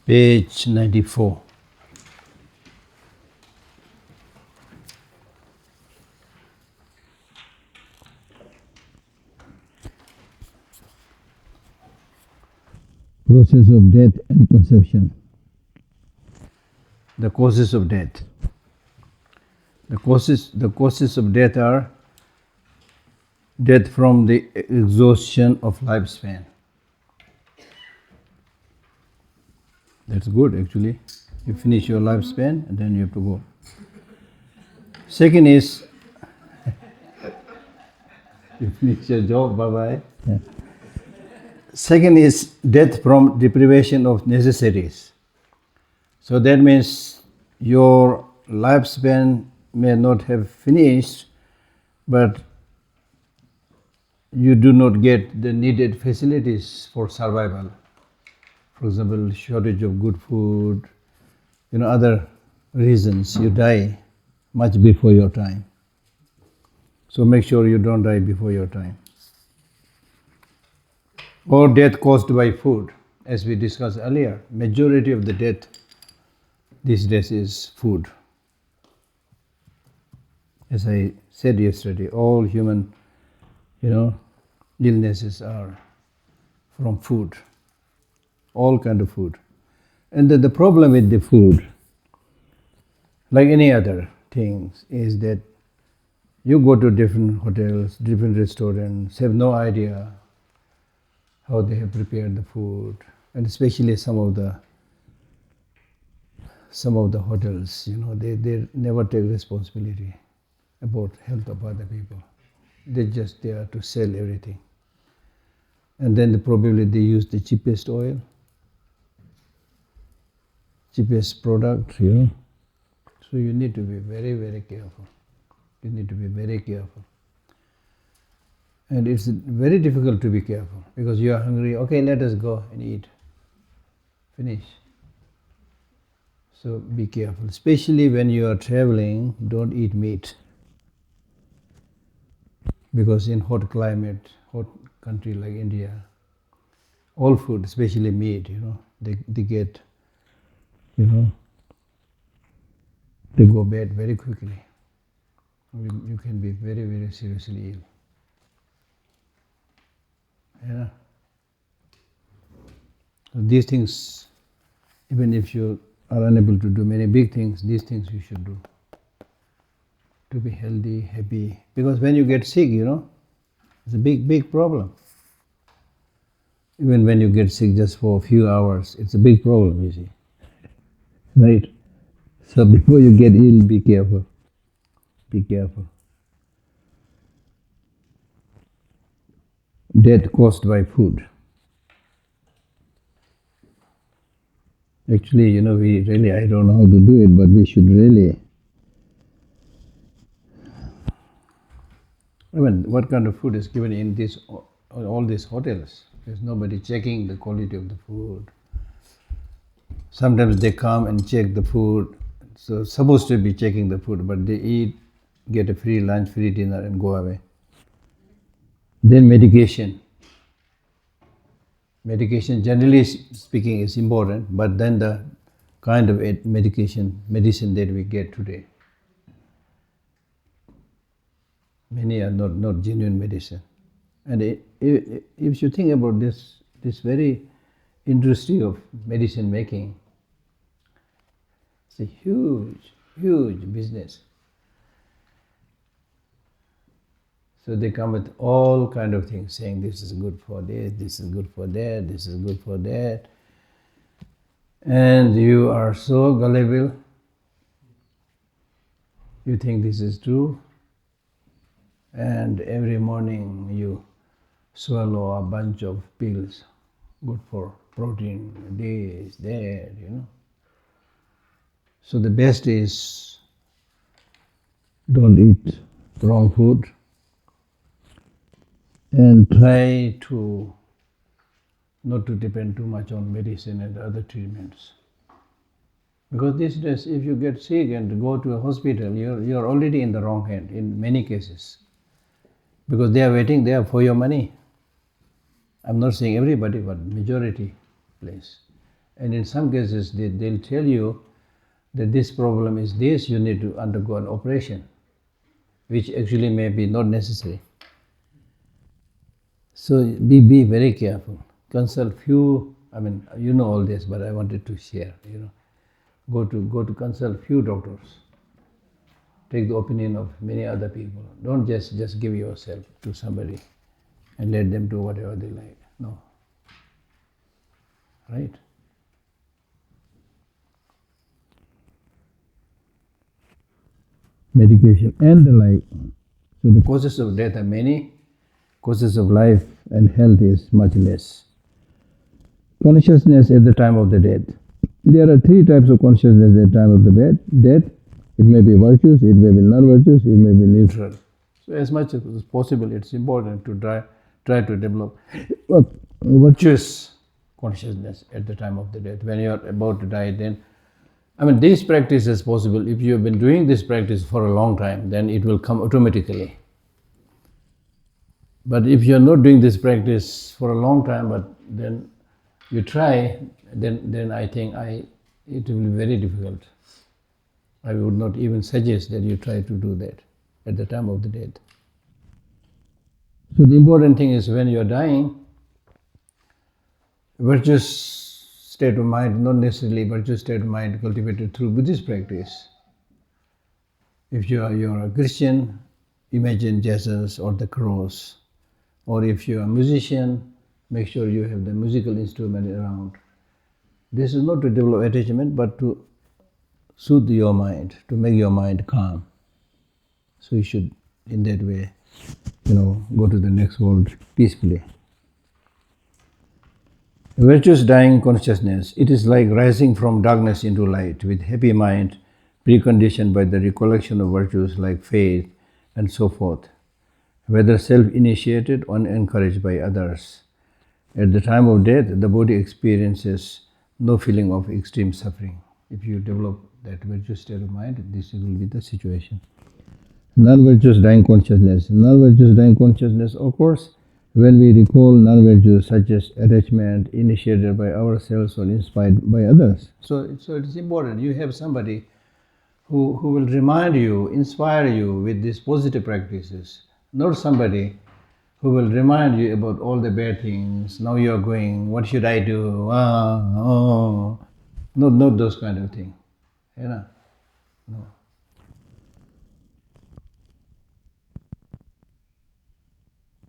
Page 94. Process of death and conception. The causes of death. The causes of death are death from the exhaustion of lifespan. That's good actually. You finish your lifespan and then you have to go. Second is you finish your job, bye-bye. Yeah. Second is death from deprivation of necessities. So that means your lifespan may not have finished, but you do not get the needed facilities for survival. For example, shortage of good food, other reasons, you die much before your time. So make sure you don't die before your time. Or death caused by food, as we discussed earlier. Majority of the death these days is food. As I said yesterday, all human, illnesses are from food. All kind of food. And the problem with the food, like any other things, is that you go to different hotels, different restaurants, have no idea how they have prepared the food, and especially some of the hotels, they never take responsibility about health of other people. They're just there to sell everything. And then probably they use the cheapest oil, cheapest product, So you need to be very, very careful. You need to be very careful. And it's very difficult to be careful because you are hungry. Okay, let us go and eat. Finish. So be careful. Especially when you are traveling, don't eat meat. Because in hot climate, hot country like India, all food, especially meat, they get, they go bad very quickly. You can be very, very seriously ill. Yeah. So these things, even if you are unable to do many big things, these things you should do. To be healthy, happy. Because when you get sick, it's a big, big problem. Even when you get sick just for a few hours, it's a big problem, you see. Right? So before you get ill, be careful. Be careful. Death caused by food. Actually, I don't know how to do it, but we should really. What kind of food is given in all these hotels? There's nobody checking the quality of the food. Sometimes they come and check the food. So supposed to be checking the food, but they eat, get a free lunch, free dinner, and go away. Then medication. Medication, generally speaking, is important, but then the kind of medicine that we get today, many are not genuine medicine. And if you think about this very industry of medicine making, it's a huge, huge business. So they come with all kind of things, saying this is good for this is good for that, this is good for that. And you are so gullible, you think this is true, and every morning you swallow a bunch of pills, good for protein, this, that, So the best is don't eat wrong food and try to not to depend too much on medicine and other treatments. Because these days, if you get sick and go to a hospital, you're already in the wrong hand in many cases. Because they are waiting there for your money. I'm not saying everybody, but majority place. And in some cases, they'll tell you that this problem is this, you need to undergo an operation, which actually may be not necessary. So be very careful. Consult few, you know all this, but I wanted to share, Go to consult few doctors. Take the opinion of many other people. Don't just give yourself to somebody and let them do whatever they like. No. Right? Medication and the like. So the causes of death are many, causes of life and health is much less. Consciousness at the time of the death. There are three types of consciousness at the time of the death. It may be virtuous, it may be non-virtuous, it may be neutral. So as much as possible, it's important to try to develop virtuous consciousness at the time of the death. When you are about to die, then, this practice is possible. If you have been doing this practice for a long time, then it will come automatically. But if you are not doing this practice for a long time, but then you try, then I think it will be very difficult. I would not even suggest that you try to do that at the time of the death. So the important thing is when you are dying, virtuous state of mind, not necessarily virtuous state of mind cultivated through Buddhist practice. If you're a Christian, imagine Jesus or the cross. Or if you're a musician, make sure you have the musical instrument around. This is not to develop attachment, but to soothe your mind, to make your mind calm. So you should, in that way, go to the next world peacefully. Virtuous dying consciousness, it is like rising from darkness into light with happy mind, preconditioned by the recollection of virtues like faith and so forth, whether self-initiated or encouraged by others. At the time of death, the body experiences no feeling of extreme suffering. If you develop that virtuous state of mind, this will be the situation. Non-virtuous dying consciousness. Non-virtuous dying consciousness occurs when we recall non-virtues such as attachment initiated by ourselves or inspired by others. So it is important. You have somebody who will remind you, inspire you with these positive practices, not somebody who will remind you about all the bad things. Now you are going, what should I do? Not those kind of things. No.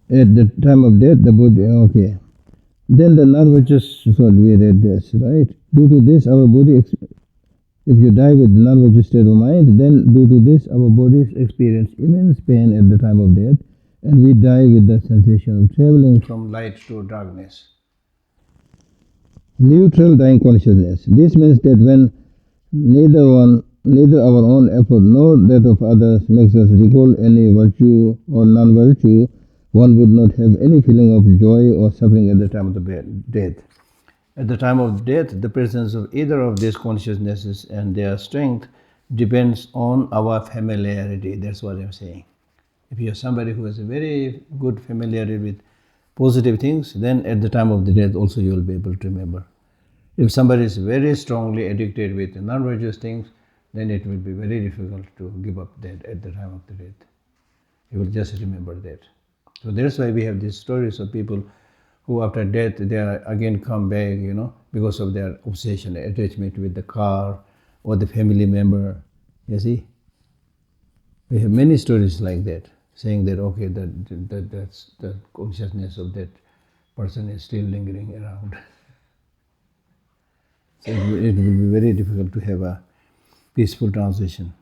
At the time of death, the body, okay. Then the non-virtuous, so we read this, right? Due to this, our body, if you die with non-virtuous state of mind, then due to this, our bodies experience immense pain at the time of death, and we die with the sensation of traveling from light to darkness. Neutral dying consciousness. This means that when neither our own effort nor that of others makes us recall any virtue or non-virtue, one would not have any feeling of joy or suffering at the time of the death. At the time of death, the presence of either of these consciousnesses and their strength depends on our familiarity. That's what I'm saying. If you're somebody who has a very good familiarity with positive things, then at the time of the death also you will be able to remember. If somebody is very strongly addicted with non-virtuous things, then it will be very difficult to give up that at the time of the death. You will just remember that. So that's why we have these stories of people who after death, they again come back, because of their obsession, attachment with the car or the family member. You see? We have many stories like that, saying that, okay, that's the consciousness of that person is still lingering around. So it will be very difficult to have a peaceful transition.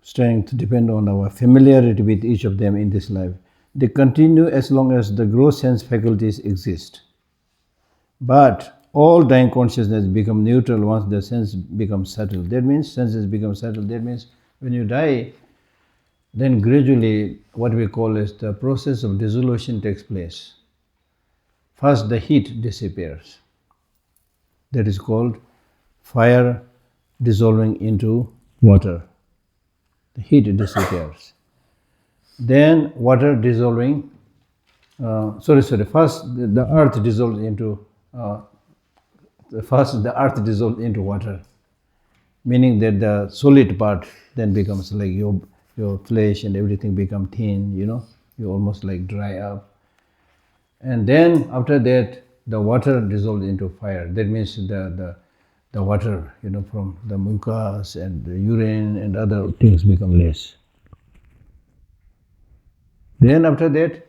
Strength depend on our familiarity with each of them in this life. They continue as long as the gross sense faculties exist. But all dying consciousness become neutral once the sense becomes subtle. That means senses become subtle. That means when you die, then gradually what we call as the process of dissolution takes place. First the heat disappears. That is called fire dissolving into water. The heat disappears. Then water dissolving First, the earth dissolves into first the earth dissolves into water, meaning that the solid part then becomes like your flesh and everything become thin. You almost like dry up, and then after that the water dissolves into fire. That means the water, from the mucus and the urine and other things become less. Then after that,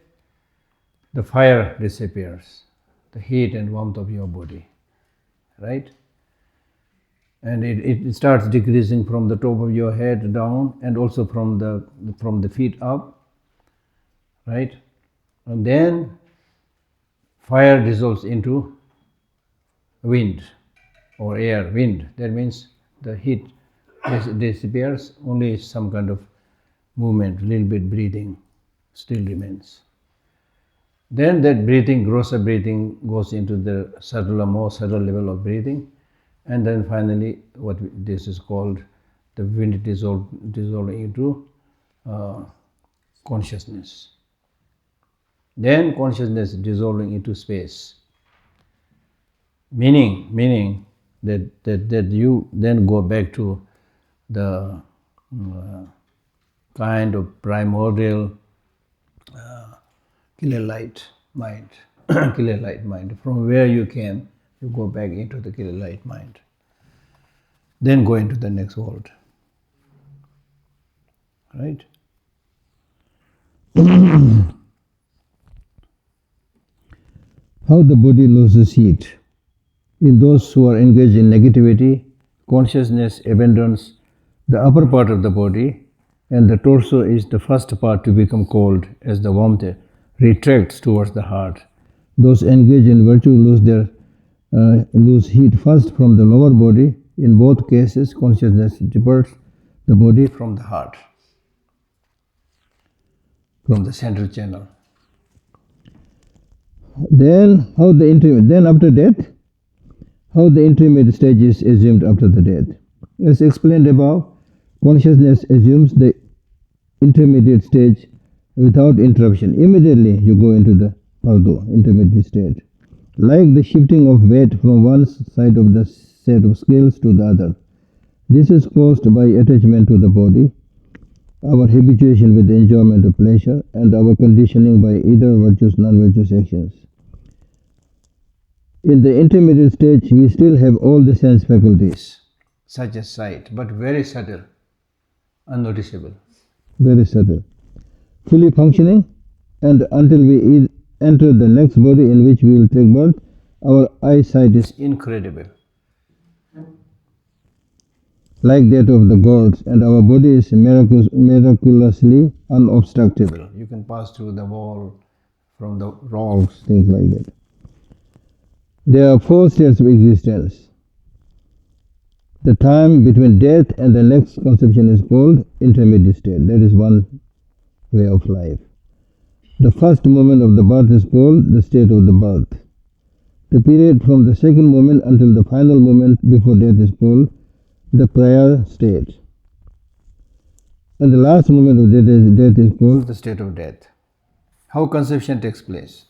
the fire disappears, the heat and warmth of your body, right? And it starts decreasing from the top of your head down, and also from the feet up, right? And then fire dissolves into wind or air. Wind, that means the heat disappears, only some kind of movement, little bit breathing still remains. Then that breathing, grosser breathing, goes into the more subtle level of breathing, and then finally this is called the wind dissolving into consciousness. Then consciousness dissolving into space, meaning that you then go back to the kind of primordial killer light mind. Killer light mind. From where you came, you go back into the killer light mind. Then go into the next world. Right? How the body loses heat. In those who are engaged in negativity, consciousness abandons the upper part of the body, and the torso is the first part to become cold as the warmth retracts towards the heart. Those engaged in virtue lose heat first from the lower body. In both cases, consciousness departs the body from the heart, from the central channel. Then after death, how the intermediate stage is assumed after the death. As explained above, consciousness assumes the intermediate stage without interruption. Immediately you go into the intermediate state. Like the shifting of weight from one side of the set of scales to the other. This is caused by attachment to the body, our habituation with the enjoyment of pleasure, and our conditioning by either virtuous, non-virtuous actions. In the intermediate stage, we still have all the sense faculties, such as sight, but very subtle, unnoticeable. Very subtle. Fully functioning, and until we enter the next body in which we will take birth, our eyesight is incredible, like that of the gods, and our body is miraculously unobstructable. You can pass through the wall, from the rocks, things like that. There are 4 states of existence. The time between death and the next conception is called intermediate state. That is one way of life. The first moment of the birth is called the state of the birth. The period from the second moment until the final moment before death is called the prior state. And the last moment of death is called the state of death. How conception takes place?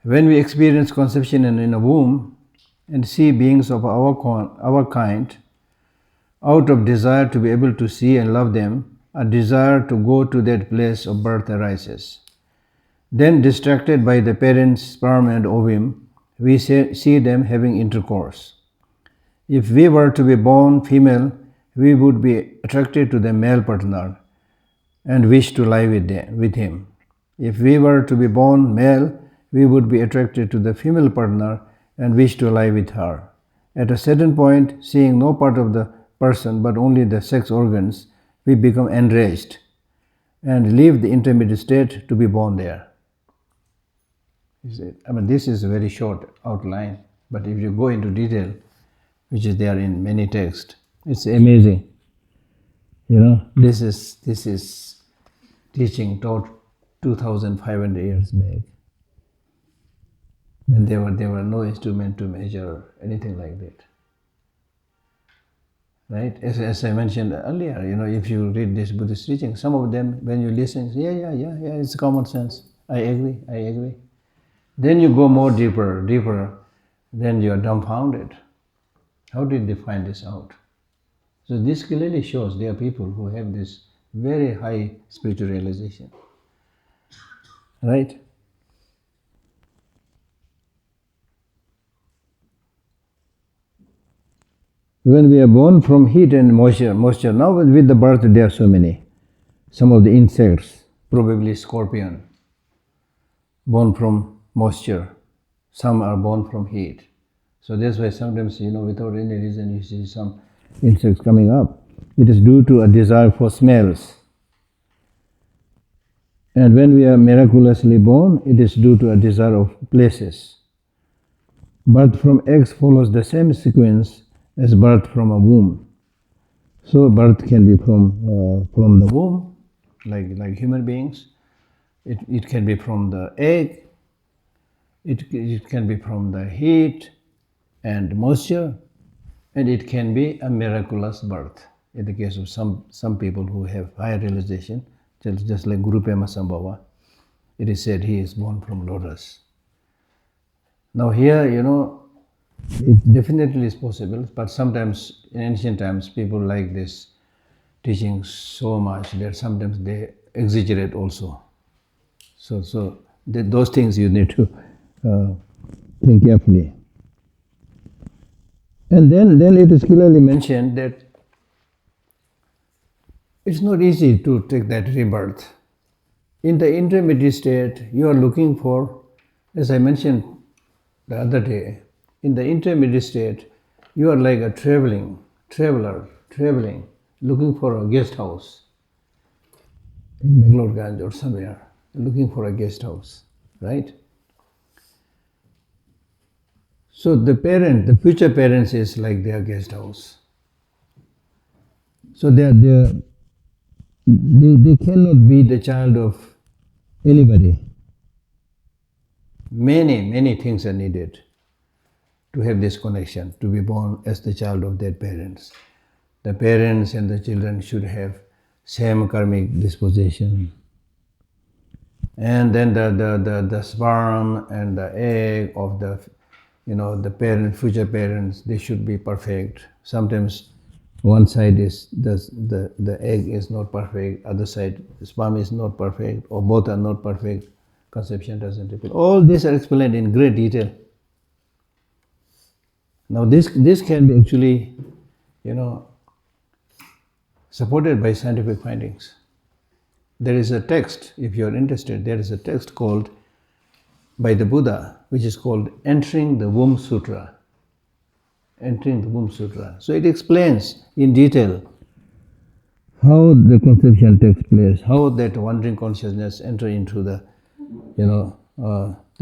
When we experience conception in a womb and see beings of our kind, out of desire to be able to see and love them, a desire to go to that place of birth arises. Then, distracted by the parents' sperm and ovum, we see them having intercourse. If we were to be born female, we would be attracted to the male partner and wish to lie with him. If we were to be born male, we would be attracted to the female partner and wish to lie with her. At a certain point, seeing no part of the person but only the sex organs, we become enraged and leave the intermediate state to be born there. This is a very short outline, but if you go into detail, which is there in many texts, it's amazing. This is teaching taught 2,500 years back. And there were no instrument to measure anything like that. Right? As I mentioned earlier, if you read this Buddhist teaching, some of them, when you listen, yeah, it's common sense. I agree, I agree. Then you go more deeper, then you are dumbfounded. How did they find this out? So this clearly shows there are people who have this very high spiritual realization. Right? When we are born from heat and moisture, now with the birth there are so many. Some of the insects, probably scorpion, born from moisture. Some are born from heat. So that's why sometimes, without any reason, you see some insects coming up. It is due to a desire for smells. And when we are miraculously born, it is due to a desire of places. Birth from eggs follows the same sequence as birth from a womb. So birth can be from the womb, like human beings. It can be from the egg. It can be from the heat and moisture, and it can be a miraculous birth. In the case of some people who have higher realization, just like Guru Pema Sambhava, it is said he is born from lotus. Now here, it definitely is possible, but sometimes in ancient times people like this teaching so much that sometimes they exaggerate also. So those things you need to think carefully. And then it is clearly mentioned that it's not easy to take that rebirth. In the intermediate state, you are looking for, as I mentioned the other day, in the intermediate state, you are like a traveler, looking for a guest house in Meghalorganj or somewhere, looking for a guest house, right? So the future parents is like their guest house. So they cannot be the child of anybody. Many things are needed to have this connection, to be born as the child of their parents. The parents and the children should have same karmic disposition. And then the sperm and the egg of the future parents, they should be perfect. Sometimes one side is the egg is not perfect, other side sperm is not perfect, or both are not perfect. Conception doesn't happen. All these are explained in great detail. Now this can be actually, supported by scientific findings. There is a text, if you are interested, there is a text called by the Buddha, which is called Entering the Womb Sutra. Entering the Womb Sutra. So it explains in detail how the conception takes place, how that wandering consciousness enter into the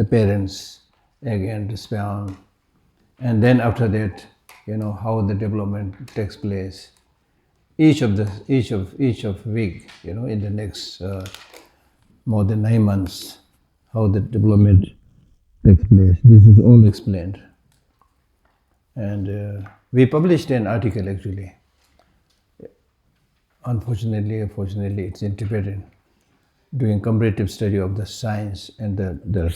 parents' egg and sperm, and then after that, how the development takes place. Each of week, in the next more than 9 months, how the development takes place. This is all explained. And we published an article actually. Unfortunately, fortunately, it's in Tibetan, doing comparative study of the science and the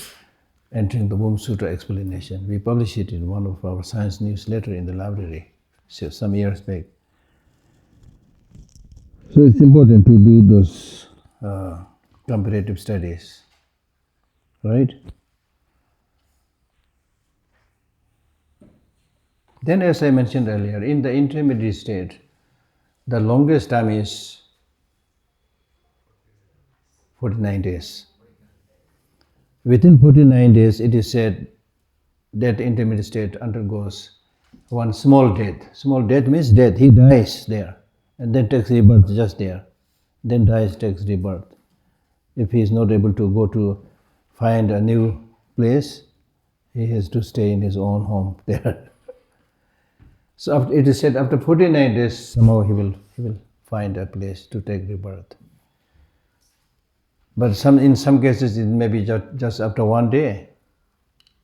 Entering the Womb Sutra explanation. We published it in one of our science newsletter in the library some years back. So it's important to do those comparative studies, right? Then, as I mentioned earlier, in the intermediate state, the longest time is 49 days. Within 49 days, it is said that the intermediate state undergoes one small death. Small death means death. He dies there and then takes rebirth just there. Then dies, takes rebirth. If he is not able to go to find a new place, he has to stay in his own home there. So it is said after 49 days, somehow he will find a place to take rebirth. But in some cases, it may be just after 1 day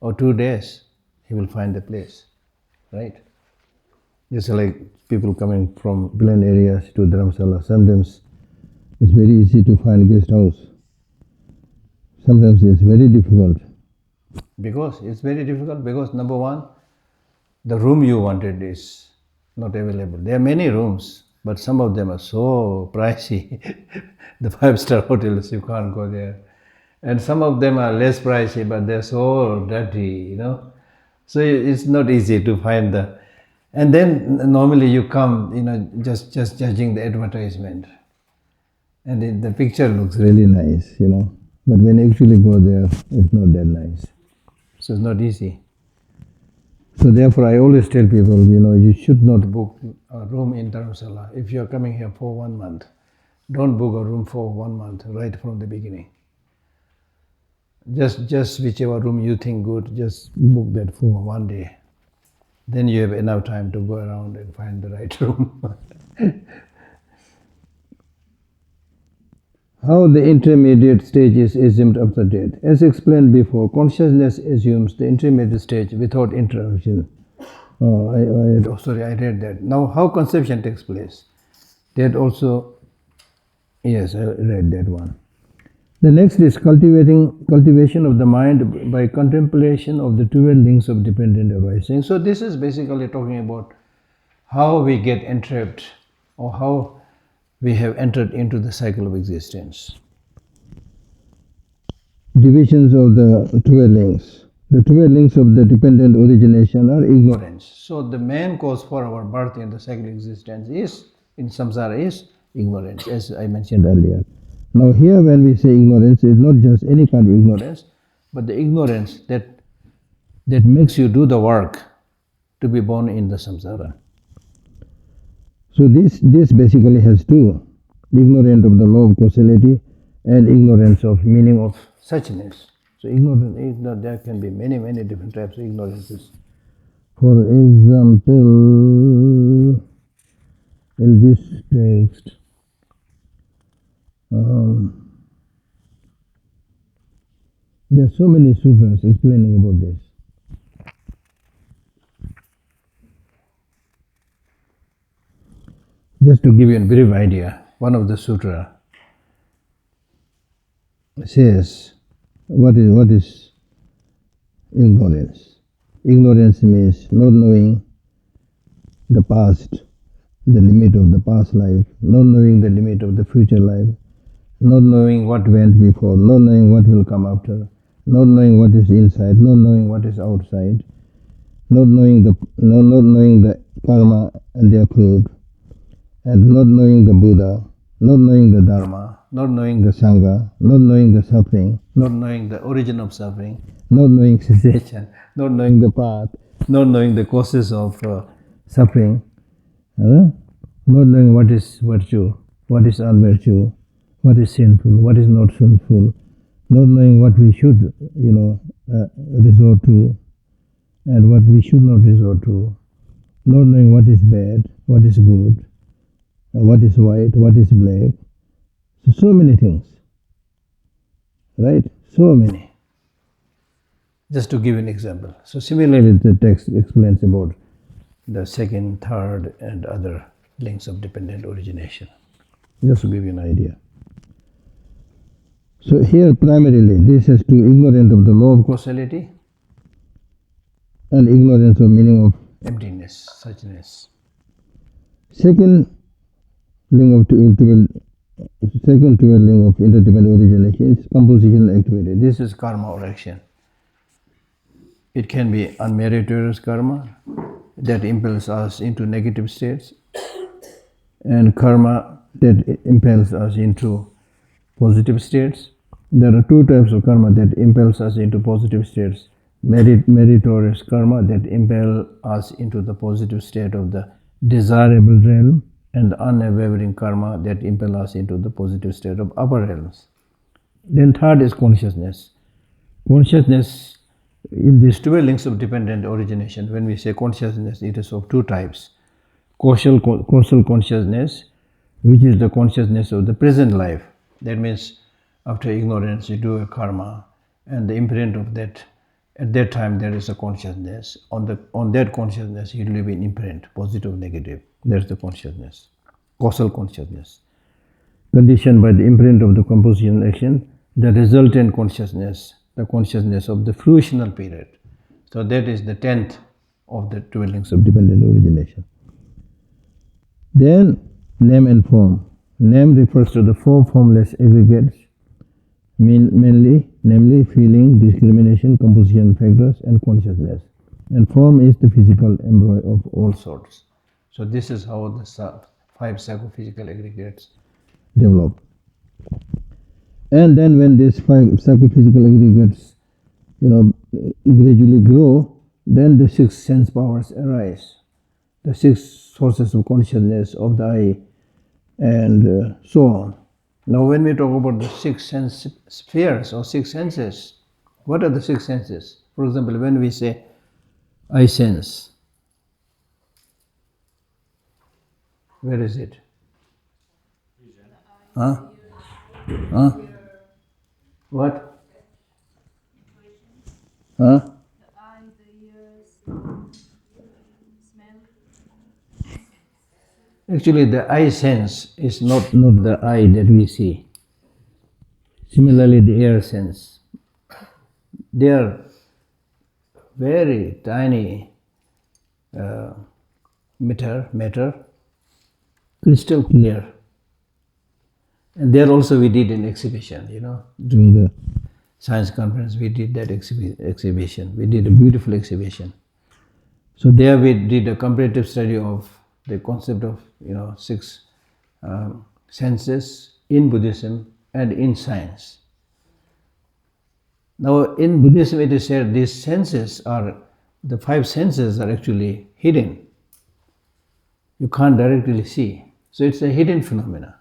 or 2 days, he will find a place, right? Just like people coming from plain areas to Dharamsala, sometimes it's very easy to find a guest house. Sometimes it's very difficult. Because it's very difficult because number one, the room you wanted is not available. There are many rooms, but some of them are so pricey. The 5-star hotels, you can't go there. And some of them are less pricey, but they're so dirty, So it's not easy to find the. And then normally you come, just judging the advertisement. And the picture looks really nice, But when you actually go there, it's not that nice. So it's not easy. So therefore, I always tell people, you should not book a room in Dharamsala. If you are coming here for 1 month, don't book a room for 1 month right from the beginning. Just whichever room you think good, just book that for 1 day. Then you have enough time to go around and find the right room. How the intermediate stage is assumed after death. As explained before, consciousness assumes the intermediate stage without interruption. I read that. Now, how conception takes place? That also, yes, I read that one. The next is cultivation of the mind by contemplation of the 12 links of dependent arising. So this is basically talking about how we get entrapped or how we have entered into the cycle of existence. Divisions of the 12 links. The 12 links of the dependent origination are ignorance. So the main cause for our birth in the cycle of existence in samsara is ignorance, as I mentioned earlier. Now here when we say ignorance, it's not just any kind of ignorance, but the ignorance that makes you do the work to be born in the samsara. So this basically has two: ignorant of the law of causality and ignorance of meaning of suchness. So there can be many different types of ignorances. For example, in this text, there are so many sutras explaining about this. Just to give you a brief idea, one of the sutra says, what is ignorance? Ignorance means not knowing the past, the limit of the past life, not knowing the limit of the future life, not knowing what went before, not knowing what will come after, not knowing what is inside, not knowing what is outside, not knowing the karma and their fruit, and not knowing the Buddha, not knowing the Dharma, not knowing the Sangha, not knowing the suffering, not knowing the origin of suffering, not knowing cessation, not knowing the path, not knowing the causes of suffering, not knowing what is virtue, what is unvirtue, what is sinful, what is not sinful, not knowing what we should, resort to, and what we should not resort to, not knowing what is bad, what is good, what is white, what is black. So many things, right? So many. Just to give an example. So similarly, the text explains about the second, third, and other links of dependent origination. Just to give you an idea. So here primarily this is to ignorant of the law of causality and ignorance of meaning of emptiness, suchness. Second link of interdependent origination is compositional activity. This is karma or action. It can be unmeritorious karma that impels us into negative states, and karma that impels us into positive states. There are two types of karma that impels us into positive states. Meritorious karma that impel us into the positive state of the desirable realm, and unwavering karma that impel us into the positive state of upper realms. Then third is consciousness. Consciousness, in these 12 links of dependent origination, when we say consciousness, it is of two types. Causal consciousness, which is the consciousness of the present life. That means after ignorance you do a karma, and the imprint of that, at that time there is a consciousness. On that consciousness it will be an imprint, positive, negative. That's the consciousness, causal consciousness. Conditioned by the imprint of the compositional action the resultant consciousness, the consciousness of the fruitional period. So that is the 10th of the 12 links of dependent origination. Then name and form. Name refers to the four formless aggregates, mainly, namely feeling, discrimination, composition factors, and consciousness. And form is the physical embryo of all sorts. So this is how the 5 psychophysical aggregates develop. And then when these 5 psychophysical aggregates, gradually grow, then the 6 sense powers arise. The 6 sources of consciousness of the eye, and so on. Now when we talk about the 6 sense spheres or 6 senses, what are the 6 senses? For example, when we say I sense, where is it? Huh? Huh? What? Huh? The eye, the ears, smell. Actually, the eye sense is not the eye that we see. Similarly, the ear sense. They are very tiny matter, crystal clear. And there also we did an exhibition, during the science conference we did that exhibition. We did a beautiful exhibition. So there we did a comparative study of the concept of 6 senses in Buddhism and in science. Now in Buddhism it is said these senses the 5 senses are actually hidden. You can't directly see. So it's a hidden phenomena.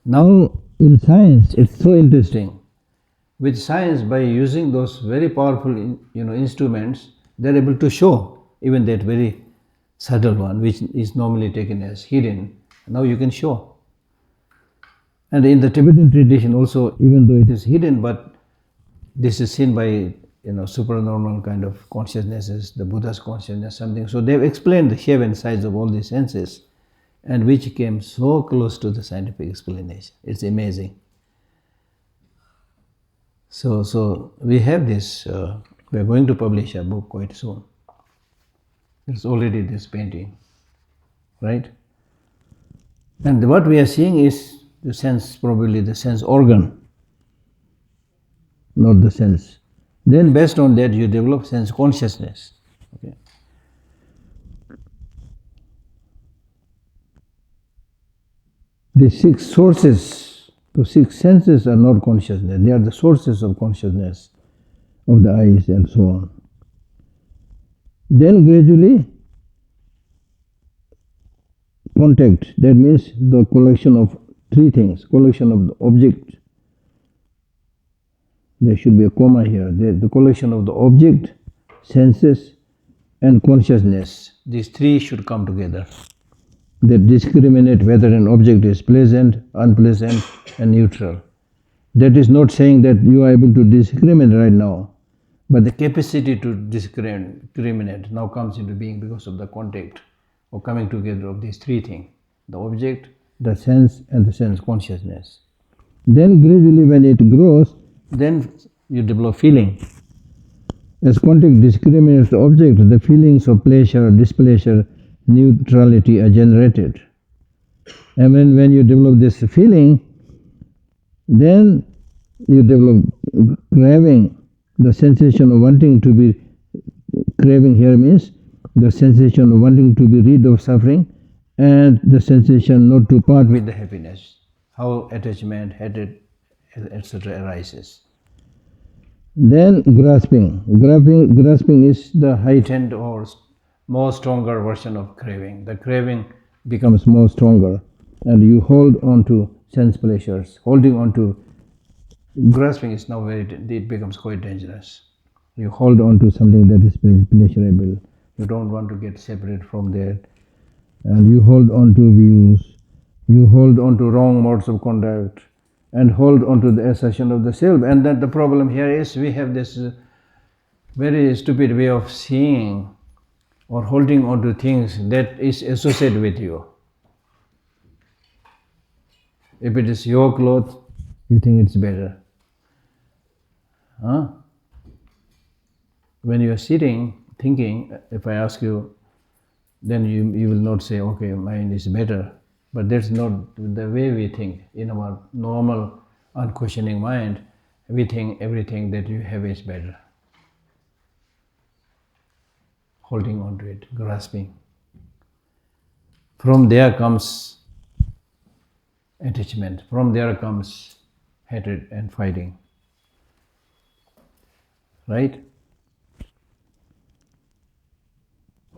Now in science it's so interesting. With science, by using those very powerful instruments, they are able to show even that very subtle one, which is normally taken as hidden. Now you can show. And in the Tibetan tradition also, even though it is hidden, but this is seen by supernormal kind of consciousnesses, the Buddha's consciousness, something. So they've explained the shape and size of all these senses, and which came so close to the scientific explanation. It's amazing. So we have this, we are going to publish a book quite soon. There's already this painting, right? And what we are seeing is the sense, probably the sense organ, not the sense. Then based on that you develop sense consciousness. Okay. The 6 sources, the 6 senses are not consciousness. They are the sources of consciousness of the eyes and so on. Then gradually contact, that means the collection of 3 things, collection of the object. There should be a comma here. The collection of the object, senses, and consciousness. These 3 should come together. They discriminate whether an object is pleasant, unpleasant, and neutral. That is not saying that you are able to discriminate right now, but the capacity to discriminate now comes into being because of the contact or coming together of these 3 things: the object, the sense, and the sense consciousness. Then gradually when it grows, then you develop feeling. As contact discriminates the object, the feelings of pleasure, displeasure, neutrality are generated. And when you develop this feeling, then you develop craving, the sensation of wanting to be, craving here means the sensation of wanting to be rid of suffering and the sensation not to part with the happiness, how attachment, hatred, etc. arises. Then grasping. Grasping is the heightened or more stronger version of craving. The craving becomes more stronger and you hold on to sense pleasures. Holding on to grasping is now it becomes quite dangerous. You hold on to something that is pleasurable. You don't want to get separate from that. And you hold on to views. You hold on to wrong modes of conduct and hold on to the assertion of the self. And then the problem here is we have this very stupid way of seeing or holding on to things that is associated with you. If it is your cloth, You think it's better. Huh? When you are sitting, thinking, if I ask you, then you will not say, okay, mine is better. But that's not the way we think. In our normal, unquestioning mind, we think everything that you have is better. Holding on to it, grasping. From there comes attachment. From there comes hatred and fighting. Right?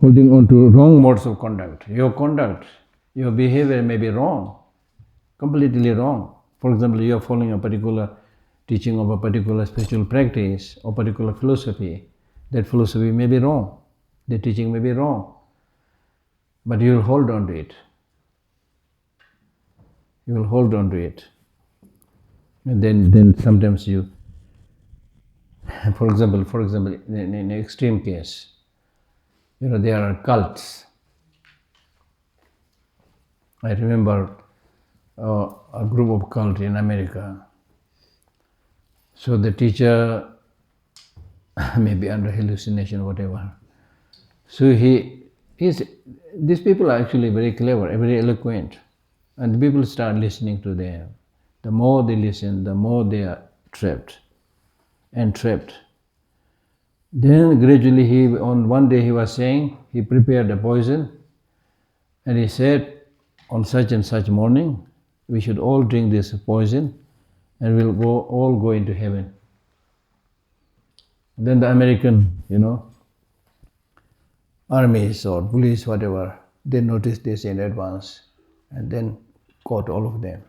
Holding on to wrong modes of conduct. Your behavior may be wrong, completely wrong. For example, you are following a particular teaching of a particular spiritual practice or particular philosophy. That philosophy may be wrong. The teaching may be wrong. But you will hold on to it. You will hold on to it. And then sometimes you, for example, in an extreme case, there are cults. I remember a group of cult in America. So the teacher, maybe under hallucination, whatever. So these people are actually very clever, very eloquent, and people start listening to them. The more they listen, the more they are trapped. Then gradually one day he was saying, he prepared a poison, and he said, on such and such morning, we should all drink this poison, and we'll all go into heaven. Then the American, armies or police, whatever, they noticed this in advance, and then caught all of them.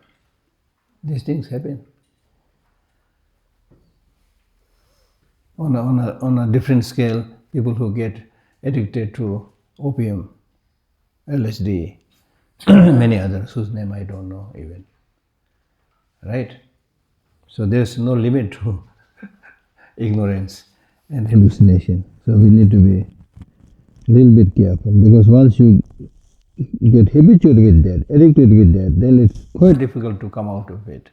These things happen. On a different scale, people who get addicted to opium, LSD, many others whose name I don't know even. Right? So there's no limit to ignorance and hallucination. So we need to be a little bit careful, because once you get habituated with that, addicted with that, then it's quite difficult to come out of it.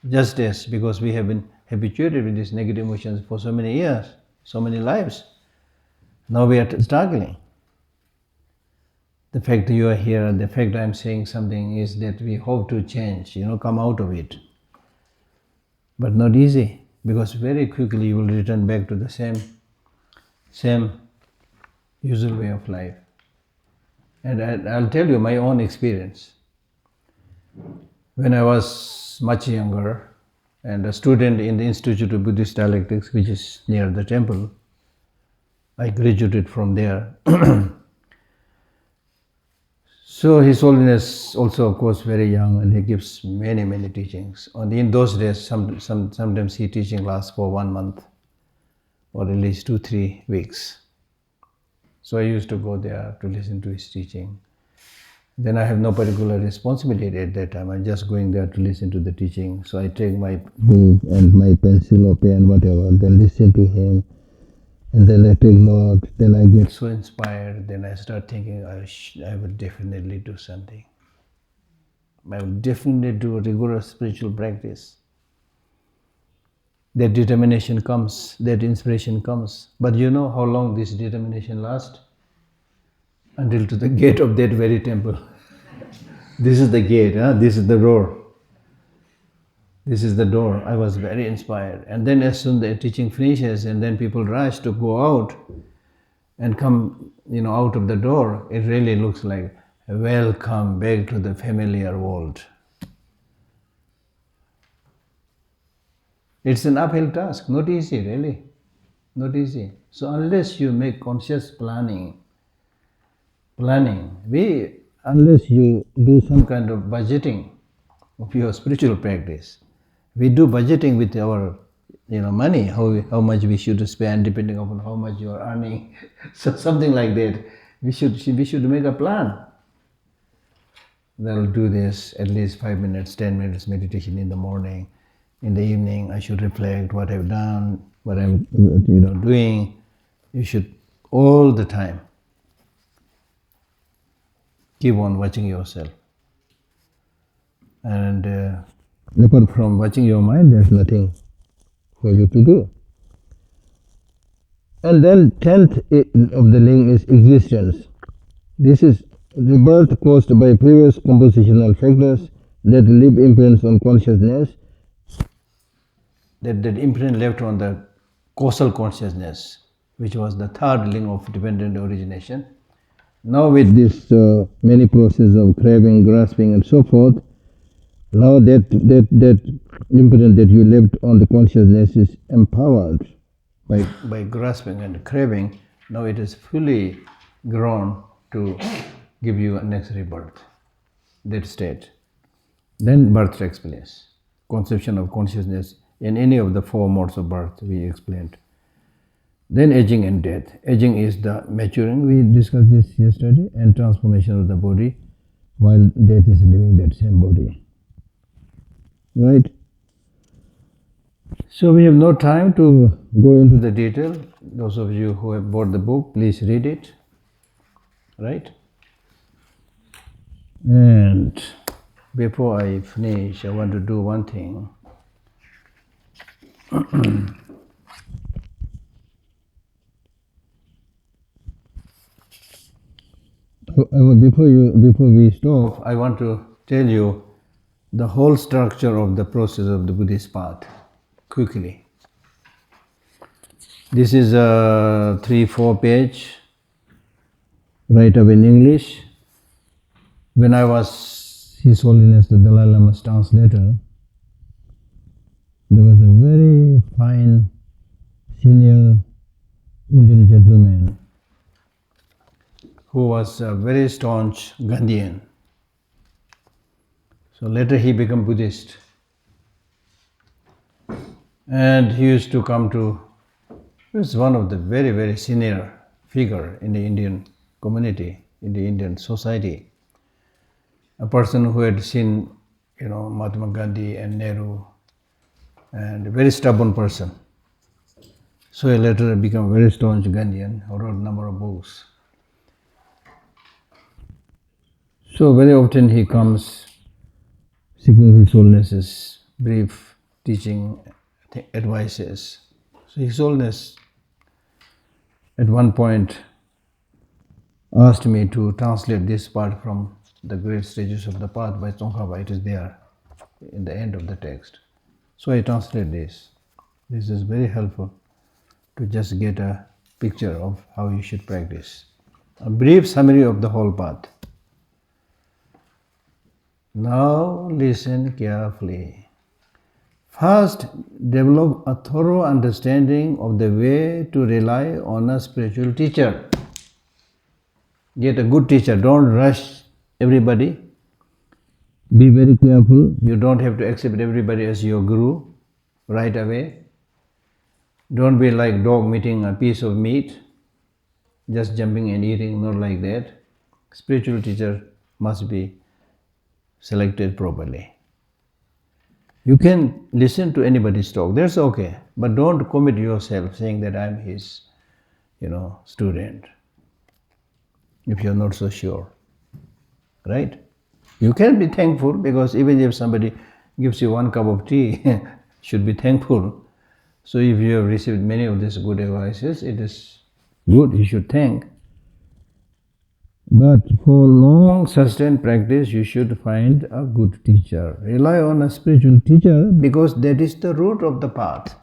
Just as because we have been habituated with these negative emotions for so many years, so many lives, now we are struggling. The fact that you are here, the fact I am saying something is that we hope to change, come out of it. But not easy, because very quickly you will return back to the same usual way of life. And I'll tell you my own experience. When I was much younger and a student in the Institute of Buddhist Dialectics, which is near the temple, I graduated from there. So His Holiness also, of course, very young, and he gives many, many teachings. In those days, sometimes he teaching lasts for 1 month, or at least 2-3 weeks. So I used to go there to listen to his teaching. Then I have no particular responsibility at that time. I'm just going there to listen to the teaching. So I take my book and my pencil or pen, whatever, then listen to him. And then I take notes, then I get so inspired, then I start thinking, I will definitely do something. I will definitely do a rigorous spiritual practice. That determination comes, that inspiration comes. But you know how long this determination lasts? Until to the gate of that very temple. This is the gate, this is the door. This is the door. I was very inspired. And then as soon as the teaching finishes, and then people rush to go out and come, out of the door, it really looks like, welcome back to the familiar world. It's an uphill task, not easy, really. Not easy. So unless you make conscious planning, unless you do some kind of budgeting of your spiritual practice, we do budgeting with our money, how much we should spend depending upon how much you are earning. So something like that. We should make a plan. I'll do this at least 5 minutes, 10 minutes meditation in the morning. In the evening, I should reflect what I've done, what I'm doing. You should all the time keep on watching yourself. And Apart from watching your mind, there's nothing for you to do. And then 10th of the link is existence. This is the birth caused by previous compositional factors that leave imprints on consciousness, that imprint left on the causal consciousness, which was the third link of dependent origination. Now with this many process of craving, grasping and so forth, now that imprint that you left on the consciousness is empowered by grasping and craving. Now it is fully grown to give you a next rebirth, that state. Then birth takes place. Conception of consciousness in any of the four modes of birth we explained. Then aging and death. Aging is the maturing, we discussed this yesterday, and transformation of the body, while death is leaving that same body. Right? So we have no time to go into the detail. Those of you who have bought the book, please read it. Right? And before I finish, I want to do one thing. Before we stop, I want to tell you the whole structure of the process of the Buddhist path, quickly. This is a 3-4 page, write up in English. When I was His Holiness the Dalai Lama's translator, there was a very fine senior Indian gentleman who was a very staunch Gandhian. So later he became Buddhist. And he used to come to, he was one of the very, very senior figure in the Indian community, in the Indian society. A person who had seen, Mahatma Gandhi and Nehru, and a very stubborn person. So he later became a very staunch Gandhian, who wrote a number of books. So very often he comes seeking His Holiness's brief teaching advices. So His Holiness at one point asked me to translate this part from the Great Stages of the Path by Tsongkhapa. It is there in the end of the text. So I translate this. This is very helpful to just get a picture of how you should practice. A brief summary of the whole path. Now listen carefully. First, develop a thorough understanding of the way to rely on a spiritual teacher. Get a good teacher. Don't rush everybody. Be very careful. You don't have to accept everybody as your guru right away. Don't be like dog meeting a piece of meat, just jumping and eating, not like that. Spiritual teacher must be selected properly. You can listen to anybody's talk, that's okay, but don't commit yourself saying that I'm his, student, if you're not so sure, right? You can be thankful, because even if somebody gives you one cup of tea, should be thankful. So if you have received many of these good advices, it is good, you should thank. But for long sustained practice, you should find a good teacher. Rely on a spiritual teacher, because that is the root of the path.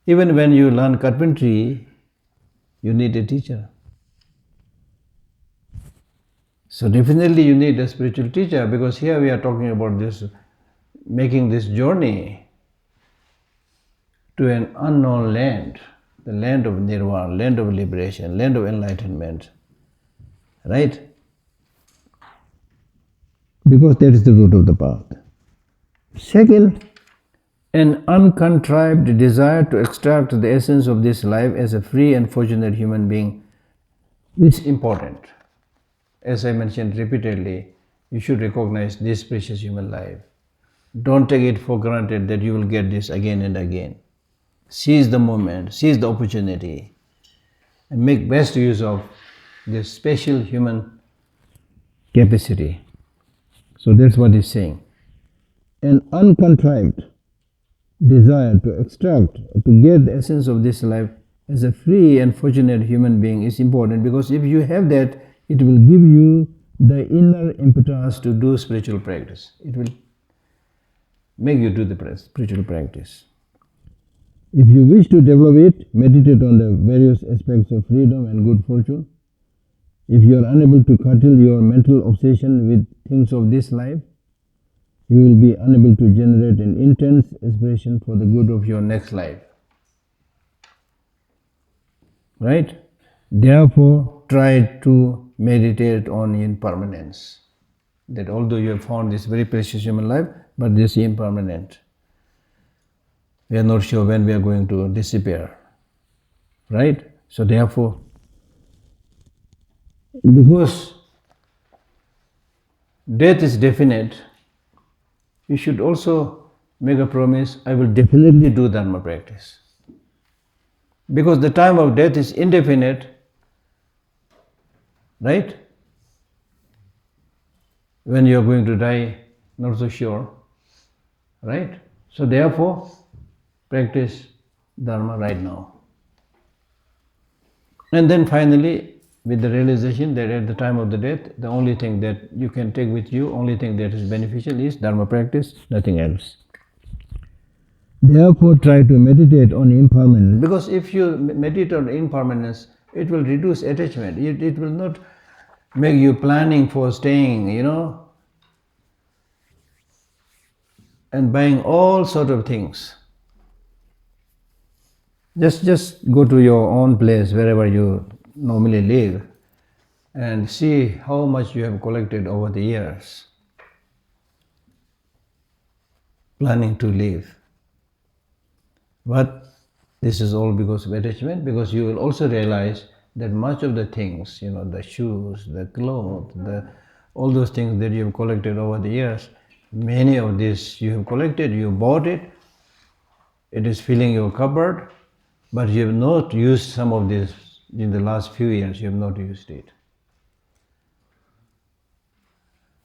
Even when you learn carpentry, you need a teacher. So definitely you need a spiritual teacher, because here we are talking about this, making this journey to an unknown land. The land of nirvana, land of liberation, land of enlightenment. Right? Because that is the root of the path. Second, an uncontrived desire to extract the essence of this life as a free and fortunate human being is important. As I mentioned repeatedly, you should recognize this precious human life. Don't take it for granted that you will get this again and again. Seize the moment, seize the opportunity, and make best use of this special human capacity. So that's what he's saying. an uncontrived desire to extract, to get the essence of this life as a free and fortunate human being is important, because if you have that, it will give you the inner impetus to do spiritual practice. It will make you do the spiritual practice. If you wish to develop it, meditate on the various aspects of freedom and good fortune. If you are unable to curtail your mental obsession with things of this life, you will be unable to generate an intense aspiration for the good of your next life. Right? Therefore, try to meditate on impermanence. That although you have found this very precious human life, but this is impermanent. We are not sure when we are going to disappear. Right? So therefore, because death is definite, you should also make a promise, I will definitely do Dharma practice. Because the time of death is indefinite, right? When you are going to die, not so sure, right? So therefore, practice Dharma right now. And then finally, with the realization that at the time of the death, the only thing that you can take with you, only thing that is beneficial is Dharma practice, nothing else. Therefore, try to meditate on impermanence. Because if you meditate on impermanence, it will reduce attachment. It will not make you planning for staying, and buying all sort of things. Just go to your own place, wherever you normally live, and see how much you have collected over the years, planning to live. But this is all because of attachment, because you will also realize that much of the things, the shoes, the clothes, all those things that you have collected over the years, many of these you have collected, you bought it, it is filling your cupboard, but you have not used some of this in the last few years, you have not used it.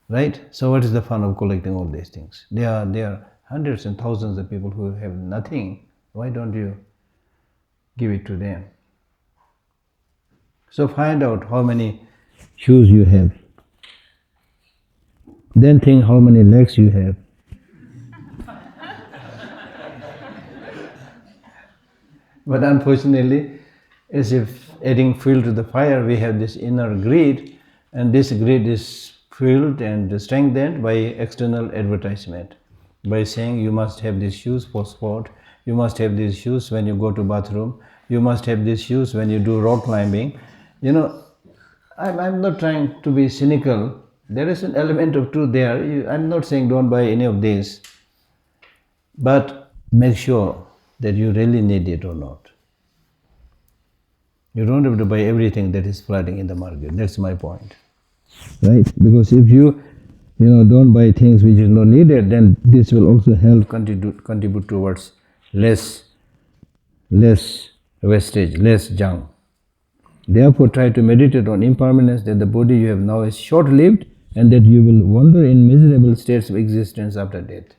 Right? So what is the fun of collecting all these things? There are hundreds and thousands of people who have nothing. Why don't you give it to them? So find out how many shoes you have. Then think how many legs you have. But unfortunately, as if adding fuel to the fire, we have this inner greed, and this greed is fueled and strengthened by external advertisement, by saying you must have these shoes for sport, you must have these shoes when you go to bathroom, you must have these shoes when you do rock climbing. I'm not trying to be cynical. There is an element of truth there. I'm not saying don't buy any of these, but make sure that you really need it or not. You don't have to buy everything that is flooding in the market. That's my point. Right? Because if you don't buy things which is not needed, then this will also help contribute towards less wastage, less junk. Therefore, try to meditate on impermanence, that the body you have now is short-lived, and that you will wander in miserable states of existence after death,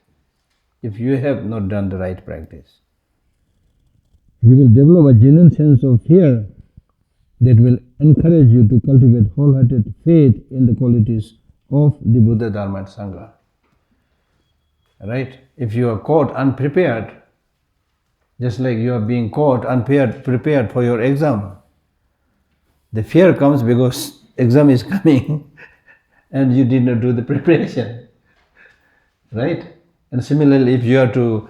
if you have not done the right practice. You will develop a genuine sense of fear that will encourage you to cultivate wholehearted faith in the qualities of the Buddha, Dharma and Sangha. Right? If you are caught unprepared, just like you are being caught unprepared for your exam, the fear comes because exam is coming and you did not do the preparation. Right? And similarly, if you are to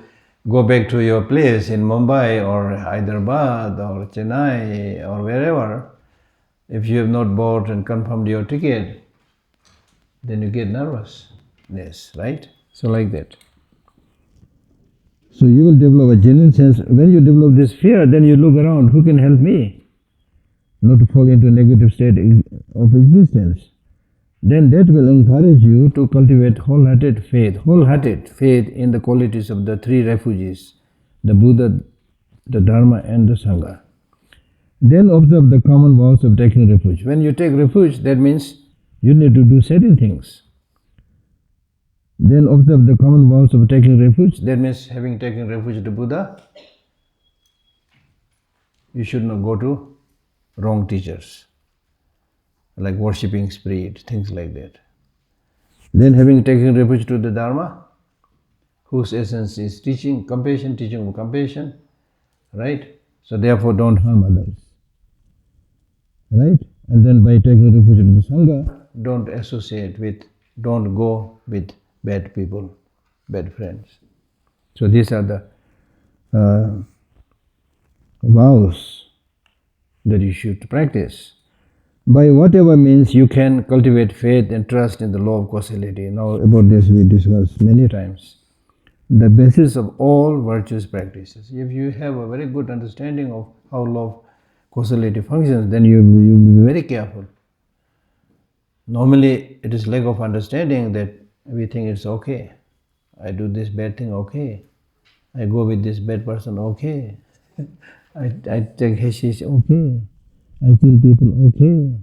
go back to your place in Mumbai or Hyderabad or Chennai or wherever, if you have not bought and confirmed your ticket, then you get nervousness, right? So like that. So you will develop a genuine sense. When you develop this fear, then you look around, who can help me not to fall into a negative state of existence? Then that will encourage you to cultivate wholehearted faith in the qualities of the three refuges, the Buddha, the Dharma and the Sangha. Then observe the common vows of taking refuge. When you take refuge, that means you need to do certain things. Then observe the common vows of taking refuge. That means having taken refuge to Buddha, you should not go to wrong teachers, like worshipping spirit, things like that. Then having taken refuge to the Dharma, whose essence is teaching compassion, teaching of compassion, right? So therefore don't harm others, right? And then by taking refuge to the Sangha, don't go with bad people, bad friends. So these are the vows that you should practice. By whatever means you can cultivate faith and trust in the law of causality. Now about this we discussed many times. The basis of all virtuous practices. If you have a very good understanding of how law of causality functions, then you will be very careful. Normally it is lack of understanding that we think it's okay. I do this bad thing, okay. I go with this bad person, okay. I take hashish, okay. I kill people, okay.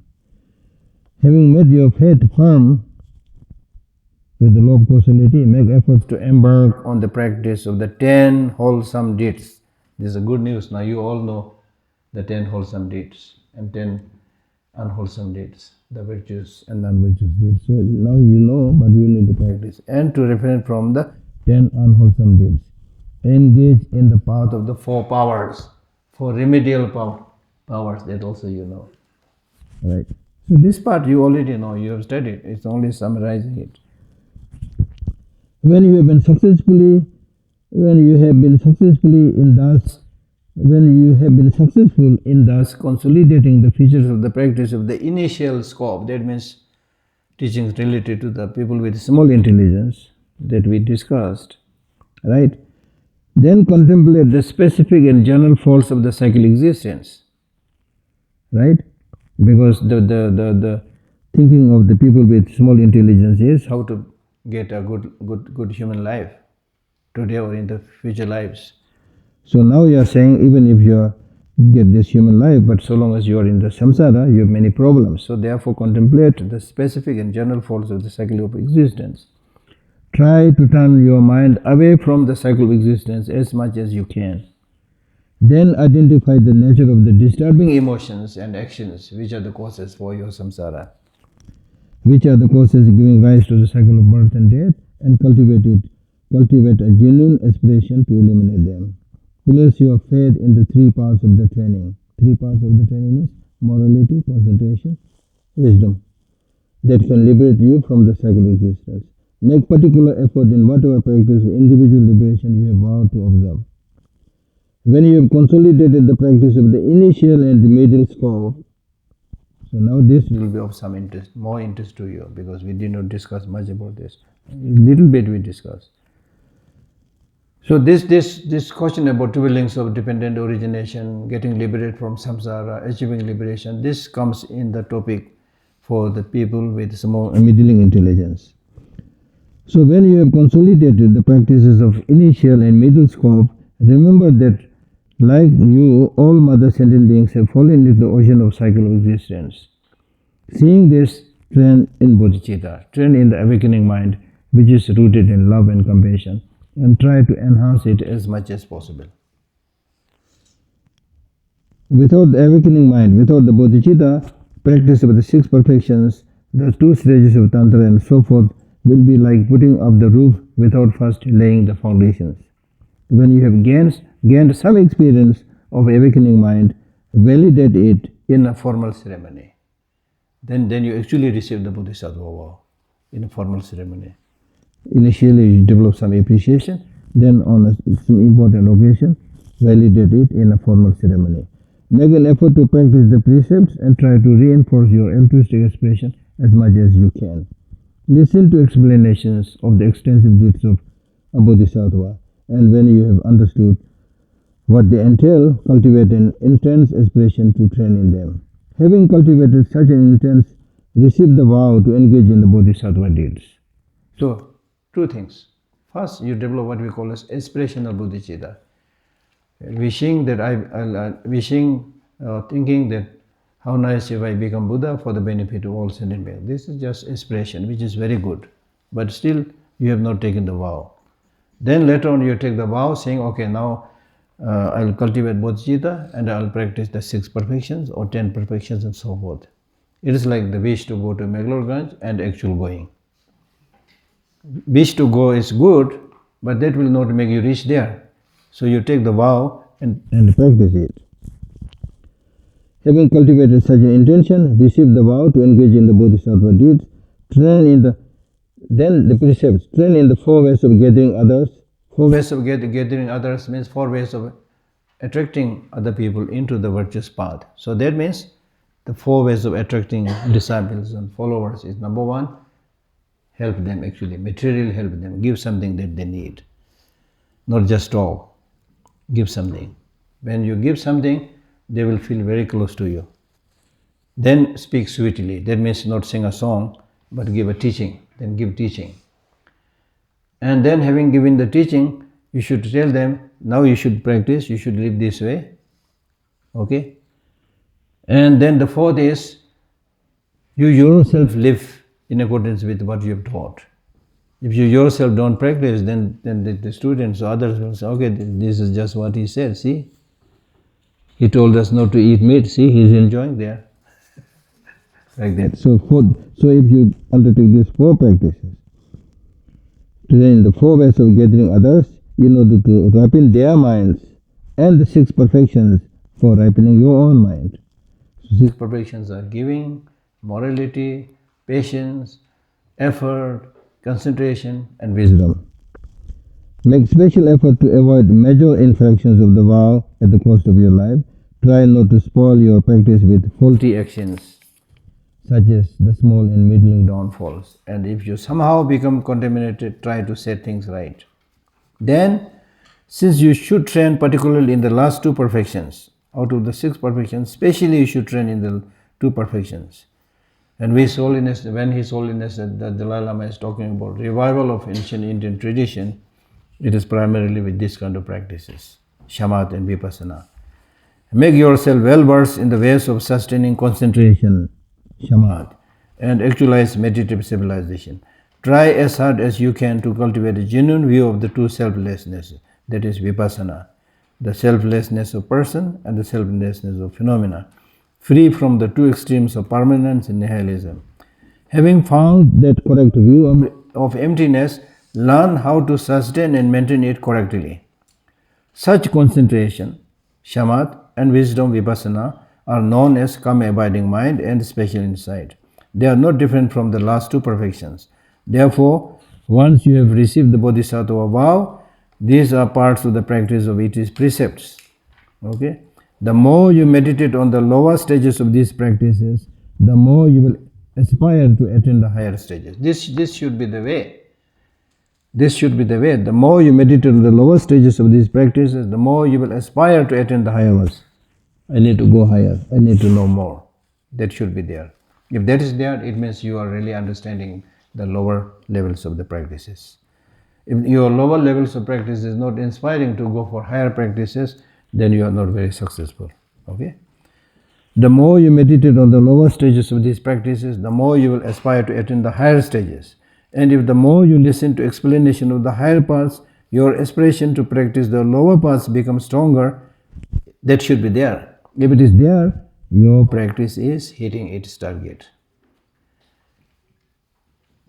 Having made your faith firm with the law of causality, make efforts to embark on the practice of the 10 wholesome deeds. This is a good news. Now you all know the 10 wholesome deeds and 10 unwholesome deeds, the virtuous and non-virtuous deeds. So now you know, but you need to practice. And to refrain from the 10 unwholesome deeds. Engage in the path of the 4 powers, 4 remedial powers, that also you know. Right. So this part you already know, you have studied. It's only summarizing it. When you have been successful in thus consolidating the features of the practice of the initial scope, that means teachings related to the people with small intelligence that we discussed, right? Then contemplate the specific and general faults of the cycle existence, right? Because the thinking of the people with small intelligence is how to get a good human life today or in the future lives. So now you are saying even if you get this human life, but so long as you are in the samsara, you have many problems. So therefore contemplate the specific and general faults of the cycle of existence. Try to turn your mind away from the cycle of existence as much as you can. Then identify the nature of the disturbing emotions and actions which are the causes for your samsara, which are the causes giving rise to the cycle of birth and death, and cultivate a genuine aspiration to eliminate them. Place your faith in the 3 parts of the training. 3 parts of the training is morality, concentration, wisdom, that can liberate you from the cycle of existence. Make particular effort in whatever practice of individual liberation you have vowed to observe. When you have consolidated the practice of the initial and the middle scope, so now this will be of some interest, more interest to you, because we did not discuss much about this. A little bit we discussed. So this question about 12 links of dependent origination, getting liberated from samsara, achieving liberation, this comes in the topic for the people with small and middling intelligence. So when you have consolidated the practices of initial and middle scope, remember that like you, all mother sentient beings have fallen into the ocean of cycle of existence. Seeing this, train in bodhicitta, train in the awakening mind, which is rooted in love and compassion, and try to enhance it as much as possible. Without the awakening mind, without the bodhicitta, practice of the 6 perfections, the 2 stages of tantra and so forth will be like putting up the roof without first laying the foundations. When you have gained some experience of awakening mind, validate it in a formal ceremony. Then you actually receive the Bodhisattva vow in a formal ceremony. Initially you develop some appreciation, then on some important occasion, validate it in a formal ceremony. Make an effort to practice the precepts and try to reinforce your altruistic aspiration as much as you can. Listen to explanations of the extensive deeds of a Bodhisattva, and when you have understood what they entail, cultivate an intense aspiration to train in them. Having cultivated such an intense, receive the vow to engage in the Bodhisattva deeds. So, 2 things. First, you develop what we call as aspirational bodhicitta. Thinking that how nice if I become Buddha for the benefit of all sentient beings. This is just aspiration, which is very good. But still, you have not taken the vow. Then later on you take the vow saying, okay, now I will cultivate bodhicitta and I will practice the 6 perfections or 10 perfections and so forth. It is like the wish to go to Meghalorganj and actual going. Wish to go is good, but that will not make you reach there. So you take the vow and practice it. Having cultivated such an intention, receive the vow to engage in the bodhisattva deeds, then the precepts, train in the 4 ways of gathering others. 4 ways of gathering others means 4 ways of attracting other people into the virtuous path. So that means the 4 ways of attracting disciples and followers is number 1, help them actually, material help them, give something that they need. Not just talk, give something. When you give something, they will feel very close to you. Then speak sweetly, that means not sing a song, but give a teaching, then give teaching. And then having given the teaching, you should tell them, now you should practice, you should live this way. Okay? And then the 4th is, you yourself live in accordance with what you have taught. If you yourself don't practice, then the students or others will say, okay, this is just what he said, see? He told us not to eat meat, see, he's enjoying there. Like that. So if you undertake these 4 practices, train the 4 ways of gathering others in order to ripen their minds, and the 6 perfections for ripening your own mind. So 6 perfections are giving, morality, patience, effort, concentration, and wisdom. Make special effort to avoid major infractions of the vow at the cost of your life. Try not to spoil your practice with faulty actions, such as the small and middling downfalls. And if you somehow become contaminated, try to set things right. Then, since you should train particularly in the last 2 perfections, out of the 6 perfections, specially you should train in the 2 perfections. And when His Holiness, the Dalai Lama is talking about revival of ancient Indian tradition, it is primarily with this kind of practices, shamat and vipassana. Make yourself well versed in the ways of sustaining concentration, shamat, and actualize meditative civilization. Try as hard as you can to cultivate a genuine view of the 2 selflessness, that is vipassana, the selflessness of person and the selflessness of phenomena, free from the 2 extremes of permanence and nihilism. Having found that correct view of emptiness, learn how to sustain and maintain it correctly. Such concentration, shamat, and wisdom vipassana are known as calm abiding mind and special insight. They are not different from the last 2 perfections. Therefore, once you have received the bodhisattva vow, these are parts of the practice of its precepts. Okay? The more you meditate on the lower stages of these practices, the more you will aspire to attain the higher stages. This should be the way. This should be the way. The more you meditate on the lower stages of these practices, the more you will aspire to attain the higher ones. I need to go higher. I need to know more. That should be there. If that is there, it means you are really understanding the lower levels of the practices. If your lower levels of practice is not inspiring to go for higher practices, then you are not very successful. Okay? The more you meditate on the lower stages of these practices, the more you will aspire to attain the higher stages. And if the more you listen to explanation of the higher paths, your aspiration to practice the lower paths becomes stronger. That should be there. If it is there, your practice is hitting its target.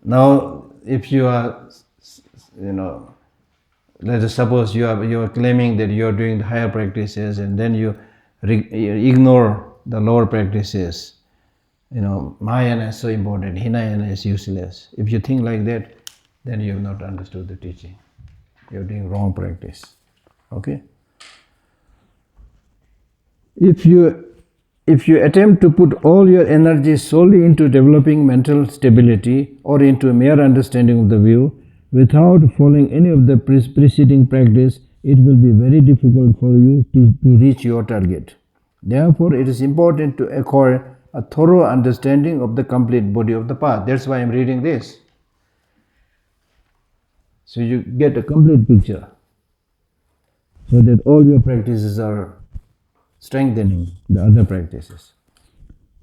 Now, if you are, let us suppose you are claiming that you are doing the higher practices and then you ignore the lower practices. Mahayana is so important, Hinayana is useless. If you think like that, then you have not understood the teaching. You are doing wrong practice. Okay? If you attempt to put all your energy solely into developing mental stability or into a mere understanding of the view, without following any of the preceding practice, it will be very difficult for you to reach your target. Therefore, it is important to acquire a thorough understanding of the complete body of the path. That's why I am reading this. So you get a complete picture, so that all your practices are strengthening the other practices.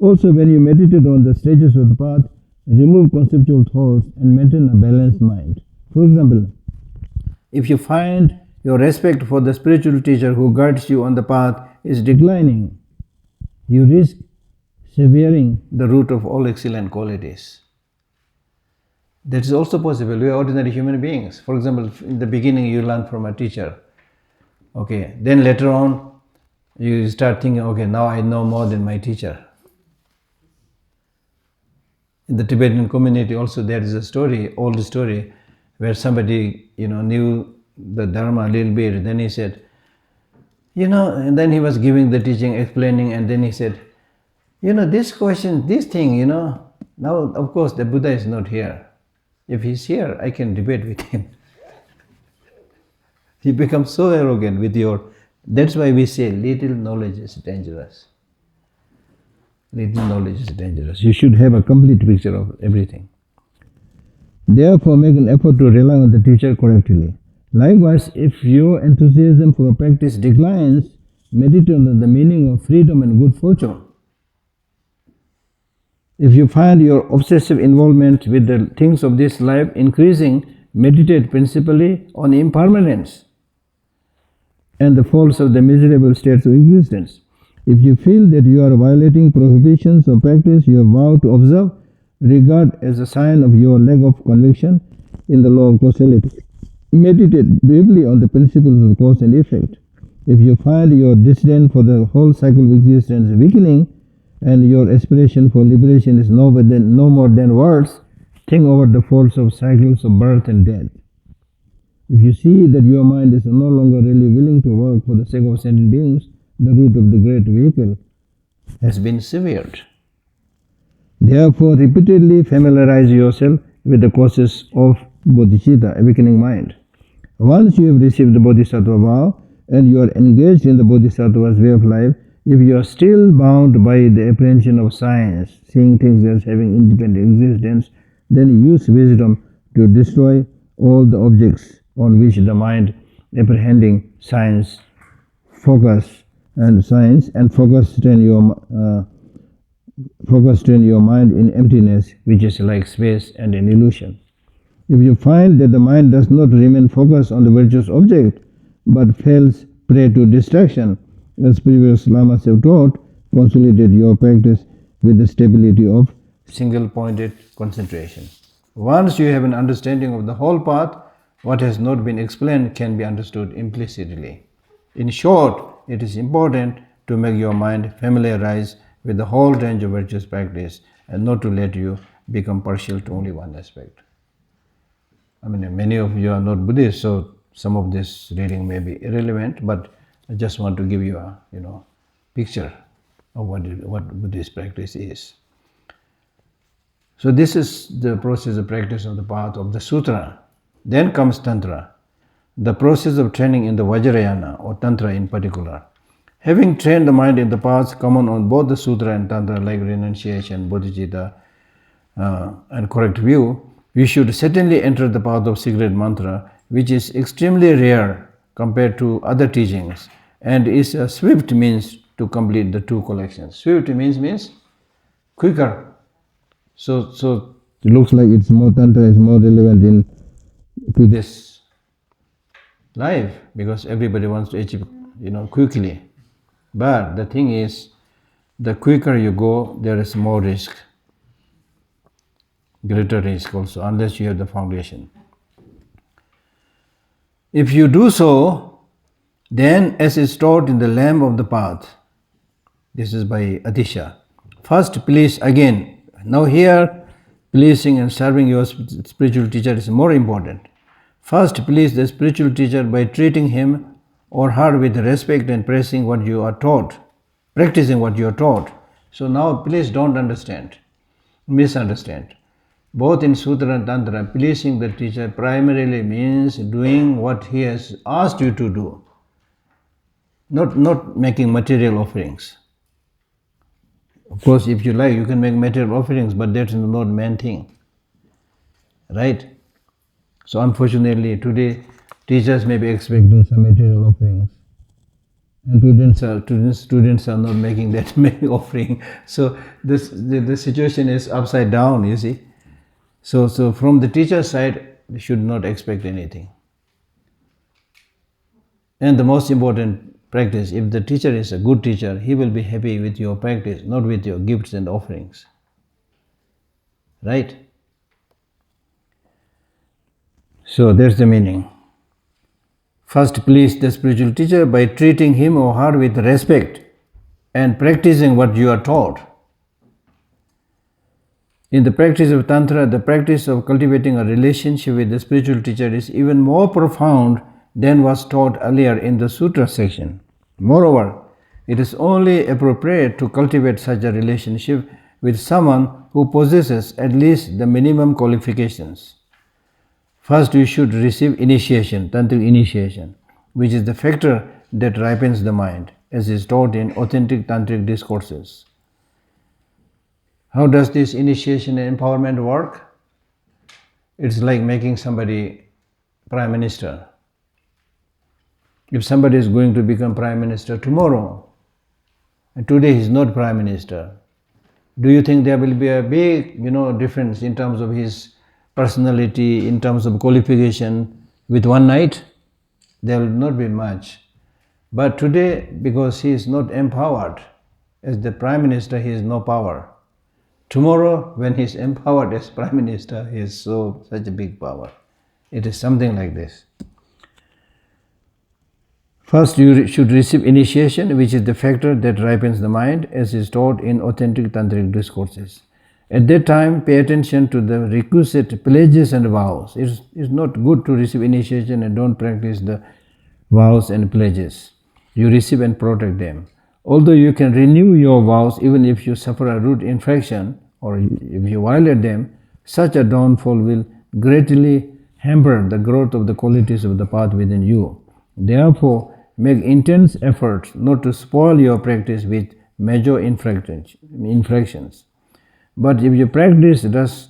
Also, when you meditate on the stages of the path, remove conceptual thoughts and maintain a balanced mind. For example, if you find your respect for the spiritual teacher who guides you on the path is declining, you risk severing the root of all excellent qualities. That is also possible. We are ordinary human beings. For example, in the beginning you learn from a teacher. Okay, then later on you start thinking, okay, now I know more than my teacher. In the Tibetan community also there is a story, old story, where somebody, knew the Dharma a little bit. Then he said, and then he was giving the teaching, explaining, and then he said, this question, this thing, now of course the Buddha is not here. If he's here, I can debate with him. He becomes so arrogant with that's why we say little knowledge is dangerous. Little knowledge is dangerous. You should have a complete picture of everything. Therefore, make an effort to rely on the teacher correctly. Likewise, if your enthusiasm for practice declines, meditate on the meaning of freedom and good fortune. If you find your obsessive involvement with the things of this life increasing, meditate principally on impermanence and the faults of the miserable states of existence. If you feel that you are violating prohibitions of practice you have vowed to observe, regard as a sign of your lack of conviction in the law of causality. Meditate briefly on the principles of cause and effect. If you find your disdain for the whole cycle of existence weakening, and your aspiration for liberation is no more than words, think over the faults of cycles of birth and death. If you see that your mind is no longer really willing to work for the sake of sentient beings, the root of the great vehicle has been severed. Therefore, repeatedly familiarize yourself with the causes of bodhicitta, awakening mind. Once you have received the bodhisattva vow and you are engaged in the bodhisattva's way of life, if you are still bound by the apprehension of science, seeing things as having independent existence, then use wisdom to destroy all the objects on which the mind, apprehending science, focus train your mind in emptiness, which is like space and an illusion. If you find that the mind does not remain focused on the virtuous object, but falls prey to distraction, as previous lamas have taught, consolidate your practice with the stability of single-pointed concentration. Once you have an understanding of the whole path, what has not been explained can be understood implicitly. In short, it is important to make your mind familiarize with the whole range of virtuous practice and not to let you become partial to only one aspect. Many of you are not Buddhists, so some of this reading may be irrelevant, but I just want to give you a picture of what Buddhist practice is. So this is the process of practice of the path of the sutra. Then comes tantra, the process of training in the Vajrayana or tantra in particular. Having trained the mind in the paths common on both the sutra and tantra, like renunciation, bodhicitta, and correct view, we should certainly enter the path of secret mantra, which is extremely rare compared to other teachings, and is a swift means to complete the two collections. Swift means quicker. So it looks like it's more tantra is more relevant to this life because everybody wants to achieve quickly. But the thing is, the quicker you go, there is more risk, greater risk also, unless you have the foundation. If you do so, then as is taught in the Lamp of the Path, this is by Atisha, first please again. Now here, pleasing and serving your spiritual teacher is more important. First please the spiritual teacher by treating him or her with respect and practicing what you are taught. So now please don't misunderstand. Both in Sutra and Tantra, pleasing the teacher primarily means doing what he has asked you to do, not making material offerings. Of course, if you like, you can make material offerings, but that's not main thing, right? So unfortunately, today teachers may be expecting some material offerings, and students are not making that many offering. So the situation is upside down. You see. So from the teacher's side, should not expect anything. And the most important practice, if the teacher is a good teacher, he will be happy with your practice, not with your gifts and offerings. Right? So that's the meaning. First, please the spiritual teacher by treating him or her with respect and practicing what you are taught. In the practice of Tantra, the practice of cultivating a relationship with the spiritual teacher is even more profound than was taught earlier in the Sutra section. Moreover, it is only appropriate to cultivate such a relationship with someone who possesses at least the minimum qualifications. First, you should receive initiation, tantric initiation, which is the factor that ripens the mind, as is taught in authentic tantric discourses. How does this initiation and empowerment work? It's like making somebody prime minister. If somebody is going to become prime minister tomorrow, and today he is not prime minister, do you think there will be a big, difference in terms of his personality, in terms of qualification with one night? There will not be much. But today, because he is not empowered, as the prime minister, he has no power. Tomorrow, when he is empowered as prime minister, he has such a big power. It is something like this. First, you should receive initiation, which is the factor that ripens the mind, as is taught in authentic tantric discourses. At that time, pay attention to the requisite pledges and vows. It's not good to receive initiation and don't practice the vows and pledges. You receive and protect them. Although you can renew your vows even if you suffer a root infection or if you violate them, such a downfall will greatly hamper the growth of the qualities of the path within you. Therefore, make intense efforts not to spoil your practice with major infractions. But if your practice does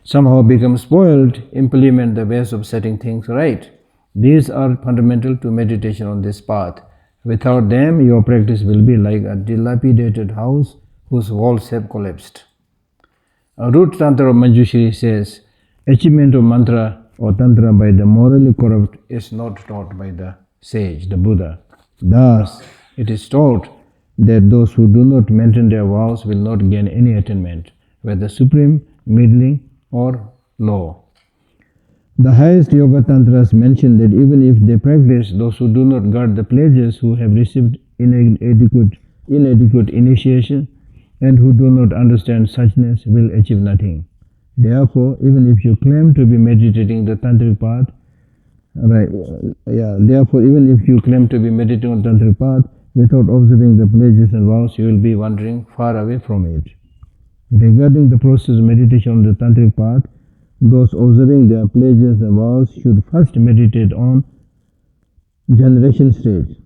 somehow become spoiled, implement the ways of setting things right. These are fundamental to meditation on this path. Without them, your practice will be like a dilapidated house whose walls have collapsed. A root tantra of Manjushri says, achievement of mantra or tantra by the morally corrupt is not taught by the sage, the Buddha. Thus, it is taught that those who do not maintain their vows will not gain any attainment, whether supreme, middling, or low. The highest yoga tantras mention that even if they practice, those who do not guard the pledges, who have received inadequate initiation, and who do not understand suchness will achieve nothing. Therefore, even if you claim to be meditating the tantric path, Therefore, even if you claim to be meditating on tantric path without observing the pledges and vows, you will be wandering far away from it. Regarding the process of meditation on the tantric path, those observing their pledges and vows should first meditate on generation stage.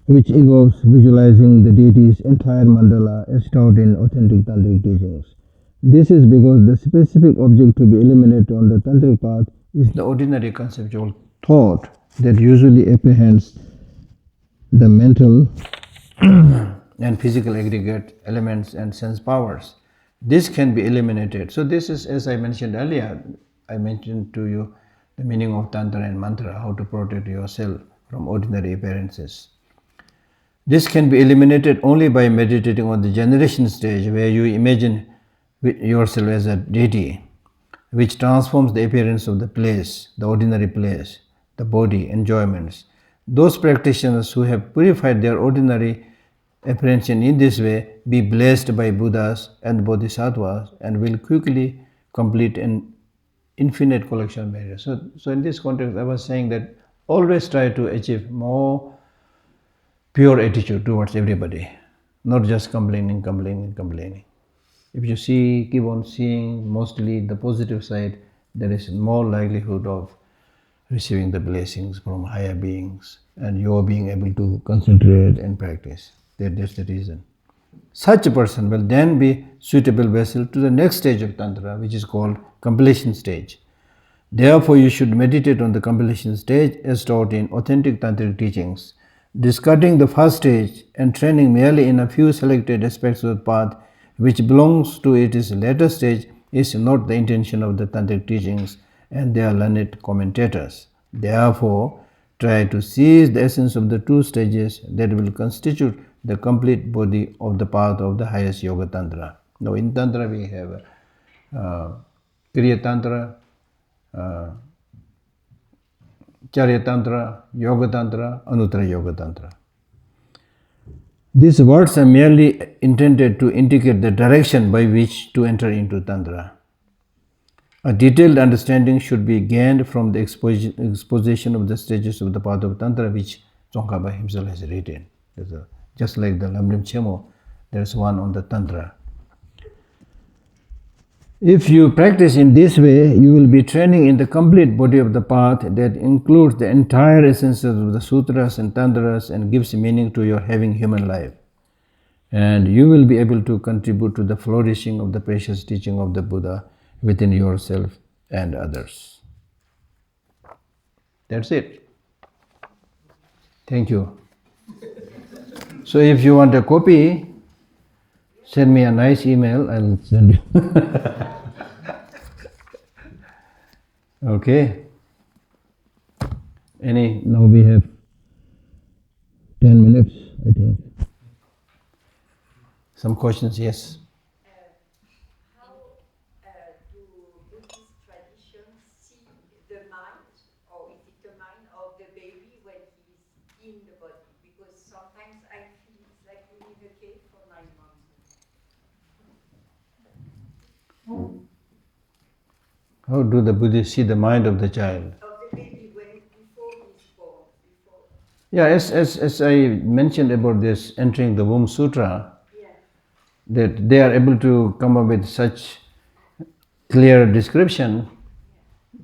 Which involves visualizing the deity's entire mandala as taught in authentic tantric teachings. This is because the specific object to be eliminated on the tantric path is the ordinary conceptual thought that usually apprehends the mental and physical aggregate elements and sense powers. This can be eliminated. So this is, as I mentioned earlier, I mentioned to you the meaning of tantra and mantra, how to protect yourself from ordinary appearances. This can be eliminated only by meditating on the generation stage, where you imagine yourself as a deity, which transforms the appearance of the place, the ordinary place, the body, enjoyments. Those practitioners who have purified their ordinary apprehension in this way be blessed by Buddhas and Bodhisattvas and will quickly complete an infinite collection of merits. So in this context, I was saying that always try to achieve more pure attitude towards everybody, not just complaining. If you keep on seeing mostly the positive side, there is more likelihood of receiving the blessings from higher beings and your being able to concentrate and practice. That's the reason. Such a person will then be suitable vessel to the next stage of Tantra, which is called completion stage. Therefore, you should meditate on the completion stage as taught in authentic Tantric teachings. Discarding the first stage and training merely in a few selected aspects of the path which belongs to its later stage, is not the intention of the Tantric teachings and their learned commentators. Therefore, try to seize the essence of the two stages that will constitute the complete body of the path of the highest Yoga Tantra. Now, in Tantra, we have Kriya Tantra, Charya Tantra, Yoga Tantra, Anuttara Yoga Tantra. These words are merely intended to indicate the direction by which to enter into Tantra. A detailed understanding should be gained from the exposition of the stages of the path of Tantra, which Tsongkhapa himself has written. Just like the Lamrim Chemo, there is one on the Tantra. If you practice in this way, you will be training in the complete body of the path that includes the entire essence of the sutras and tantras and gives meaning to your having human life. And you will be able to contribute to the flourishing of the precious teaching of the Buddha within yourself and others. That's it. Thank you. So if you want a copy, send me a nice email, I'll send you. Okay. Now we have 10 minutes, I think. Some questions, yes? How do Buddhist traditions see the mind, or is it the mind of the baby when he's in the body? Because sometimes I feel it's like we in a cave for 9 months. How do the Buddhists see the mind of the child? Of the baby before he's born. Yeah, as I mentioned about this entering the womb sutra, that they are able to come up with such clear description,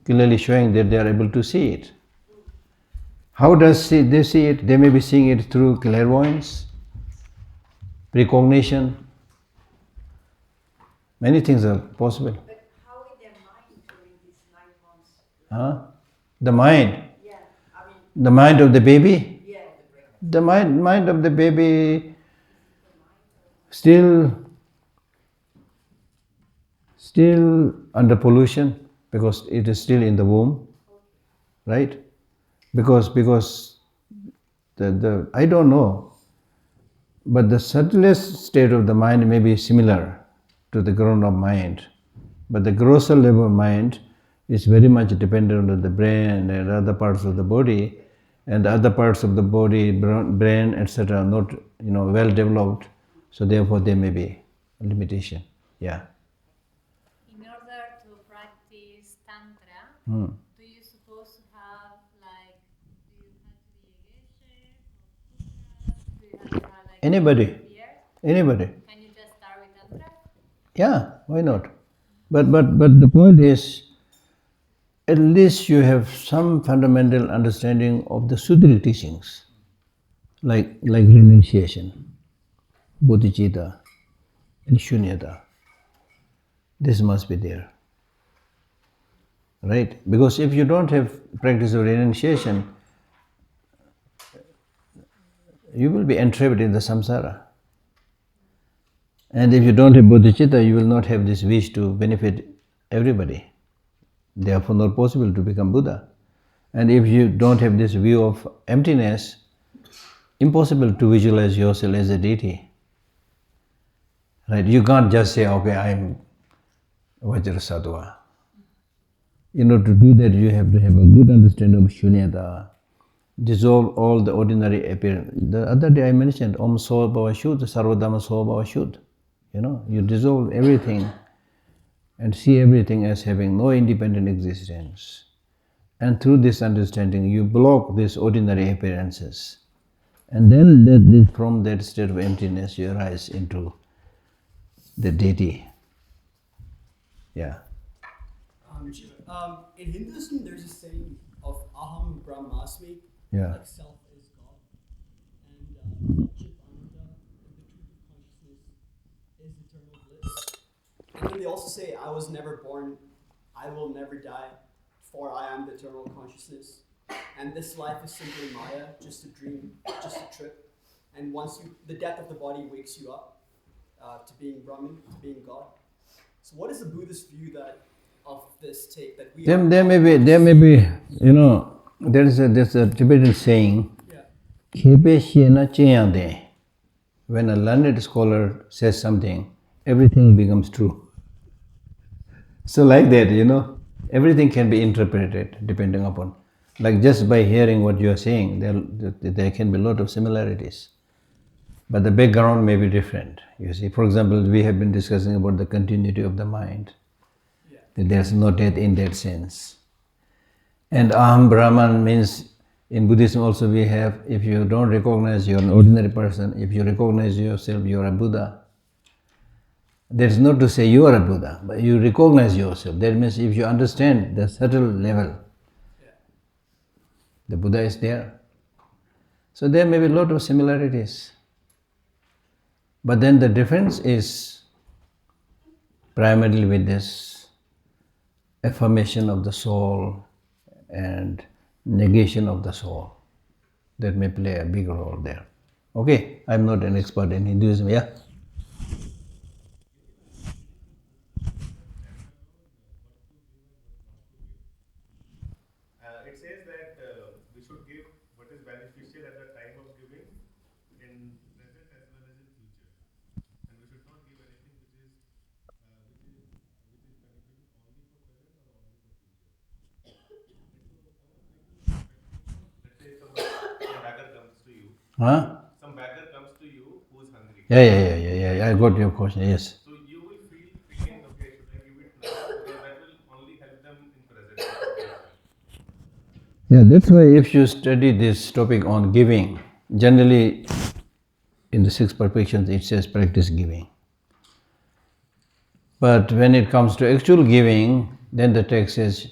clearly showing that they are able to see it. How does they see it? They may be seeing it through clairvoyance, precognition. Many things are possible. But how is their mind during these 9 months? Huh? The mind? Yeah, I mean... The mind of the baby? Yeah. The mind of the baby still under pollution because it is still in the womb, right? Because the I don't know, but the subtlest state of the mind may be similar to the grown-up mind, but the grosser level mind is very much dependent on the brain and other parts of the body, and the other parts of the body, brain, etc., are not well developed, so therefore there may be a limitation. Yeah. In order to practice Tantra, do you suppose to have do you have to be a Geshe or do you have to have Anybody. Anybody. Can you just start with Tantra? Yeah, why not? But the point is, at least you have some fundamental understanding of the Sudra teachings, like renunciation, bodhicitta, and shunyata. This must be there, right? Because if you don't have practice of renunciation, you will be entrapped in the samsara. And if you don't have bodhicitta, you will not have this wish to benefit everybody. Therefore, not possible to become Buddha. And if you don't have this view of emptiness, impossible to visualize yourself as a deity. Right? You can't just say, okay, I am Vajrasattva. In order to do that, you have to have a good understanding of shunyata, dissolve all the ordinary appearance. The other day I mentioned, Om So Bhava Shud, Sarvadhamma So Bhava Shud. You dissolve everything and see everything as having no independent existence. And through this understanding, you block these ordinary appearances. And then from that state of emptiness, you rise into the deity. Yeah. In Hinduism, there's a saying of Aham Brahmasmi, like self is God. And Chit Ananda, the truth of consciousness, is eternal bliss. And then they also say, I was never born, I will never die, for I am the eternal consciousness. And this life is simply Maya, just a dream, just a trip. And once the death of the body wakes you up, to being Brahman, to being God. So, what is the Buddhist view of this take that we? There may be, there's a Tibetan saying. Yeah. When a learned scholar says something, everything becomes true. So like that, everything can be interpreted depending upon. Like just by hearing what you are saying, there can be a lot of similarities. But the background may be different. You see, for example, we have been discussing about the continuity of the mind. Yeah. That there's no death in that sense. And Aham Brahman means, in Buddhism also we have, if you don't recognize you're an ordinary person, if you recognize yourself, you're a Buddha. That's not to say you are a Buddha, but you recognize yourself. That means if you understand the subtle level, the Buddha is there. So there may be a lot of similarities. But then the difference is primarily with this affirmation of the soul and negation of the soul. That may play a big role there. Okay, I'm not an expert in Hinduism, yeah? It says that we should give what is beneficial at the time of giving in present as well as in future, and we should not give anything which is beneficial only for present or only for future. Let's say some beggar comes to you. Huh? Some beggar comes to you who is hungry. Yeah. I got your question, yes. So you will feel thinking, okay, should I give it now? Because that will only help them in present. Yeah, that's why if you study this topic on giving, generally in the six perfections it says practice giving. But when it comes to actual giving, then the text says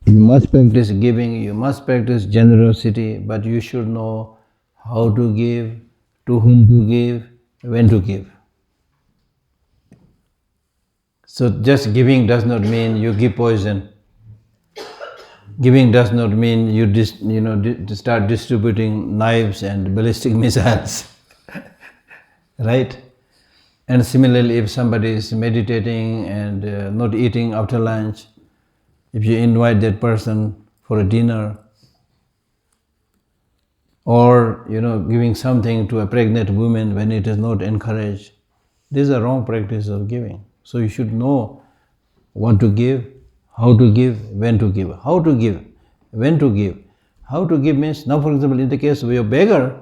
you must practice giving, you must practice generosity, but you should know how to give, to whom to give, when to give. So just giving does not mean you give poison. Giving does not mean you start distributing knives and ballistic missiles, right? And similarly, if somebody is meditating and not eating after lunch, if you invite that person for a dinner, or giving something to a pregnant woman when it is not encouraged, this is a wrong practice of giving. So you should know what to give, how to give, when to give. How to give, when to give. How to give means, now for example, in the case of your beggar,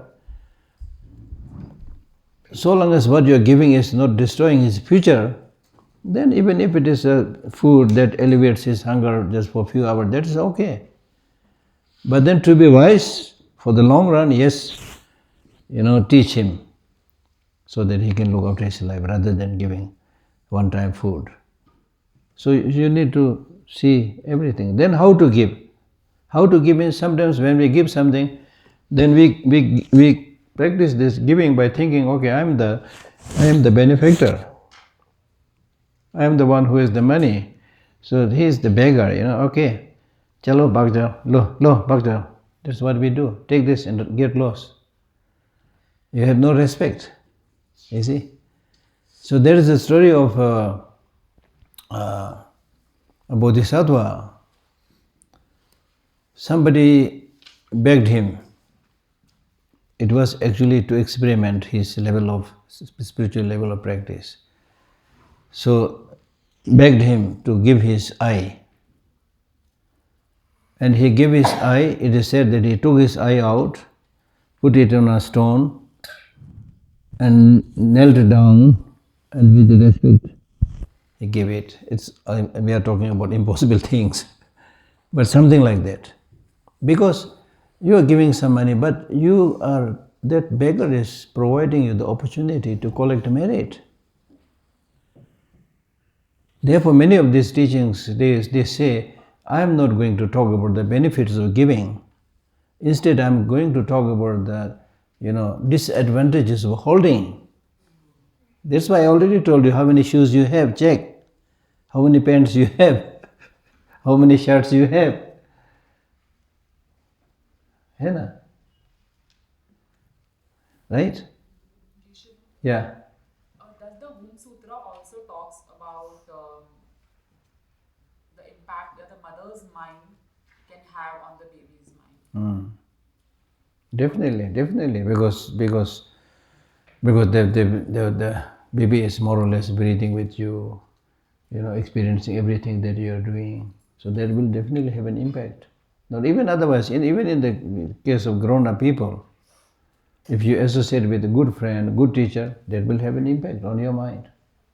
so long as what you are giving is not destroying his future, then even if it is a food that alleviates his hunger just for a few hours, that is okay. But then to be wise, for the long run, yes, teach him so that he can look after his life rather than giving one-time food. So you need to see everything. Then how to give. How to give means sometimes when we give something, then we practice this giving by thinking, okay, I am the benefactor. I am the one who has the money. So he is the beggar, okay. Chalo, bhag jao, lo, bhag jao. That's what we do. Take this and get lost. You have no respect, you see. So there is a story of a bodhisattva. Somebody begged him. It was actually to experiment his level of spiritual level of practice. So begged him to give his eye. And he gave his eye. It is said that he took his eye out, put it on a stone, and knelt down, and with respect he gave it. We are talking about impossible things, but something like that. Because you are giving some money, but that beggar is providing you the opportunity to collect merit. Therefore, many of these teachings, they say, I am not going to talk about the benefits of giving. Instead, I am going to talk about the disadvantages of holding. That's why I already told you how many shoes you have, check. How many pants you have, how many shirts you have. Right? Yeah. Does the Womb Sutra also talks about the impact that the mother's mind can have on the baby's mind? Definitely, because the baby is more or less breathing with you, experiencing everything that you are doing. So that will definitely have an impact. Not even otherwise, even in the case of grown-up people, if you associate with a good friend, good teacher, that will have an impact on your mind.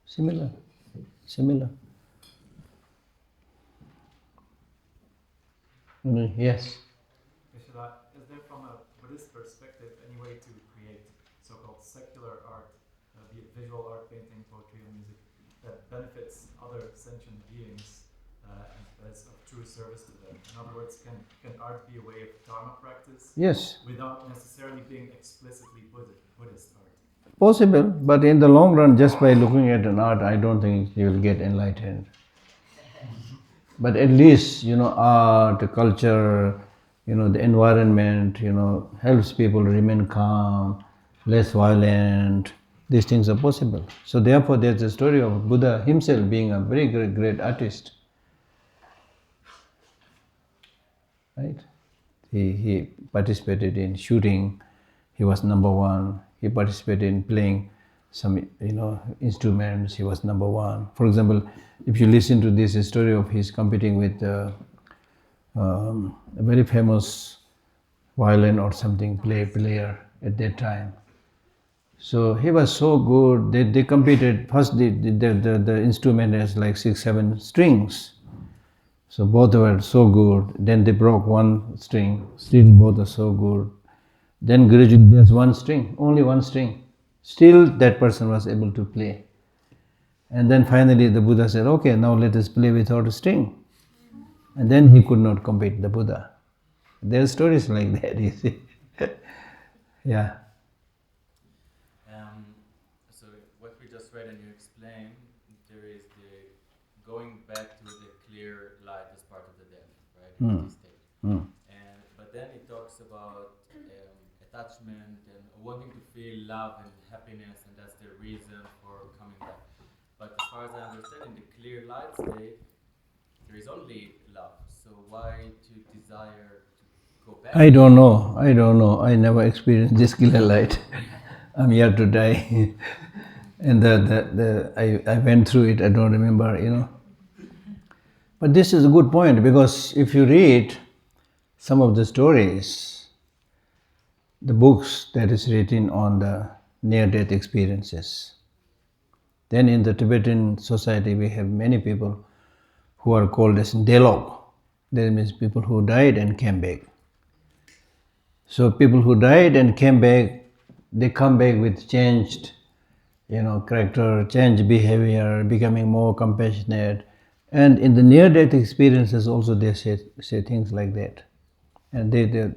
Similar. Yes. Is there from a Buddhist perspective any way to create so-called secular art, be it visual art, painting, poetry, or music, that benefits other sentient beings and that is of true service to them? In other words, can art be a way of dharma practice? Yes. Without necessarily being explicitly Buddhist art? Possible, but in the long run, just by looking at an art, I don't think you will get enlightened. But at least, art, culture, the environment, helps people remain calm, less violent. These things are possible. So therefore, there's a story of Buddha himself being a very great artist. Right? He participated in shooting. He was number one. He participated in playing some instruments. He was number one. For example, if you listen to this story of his competing with a very famous violin or something player at that time. So he was so good. They competed. First, the instrument has like 6-7 strings. So both were so good. Then they broke one string. Still both are so good. Then gradually there's one string, only one string. Still that person was able to play. And then finally the Buddha said, okay, now let us play without a string. And then he could not compete the Buddha. There are stories like that, you see. Yeah. So what we just read and you explained, there is the going back to the clear light as part of the death, right? In this state. But then it talks about attachment and wanting to feel love and happiness, and that's the reason for coming back. But as far as I understand, in the clear light state, there is only love. So why to desire to go back? I don't know. I never experienced this clear light. I'm here to die. And I went through it, I don't remember. But this is a good point, because if you read some of the stories, the books that is written on the near-death experiences, then in the Tibetan society we have many people who are called as Delog. That means people who died and came back. So people who died and came back, they come back with changed character, changed behavior, becoming more compassionate. And in the near-death experiences also they say things like that. And they,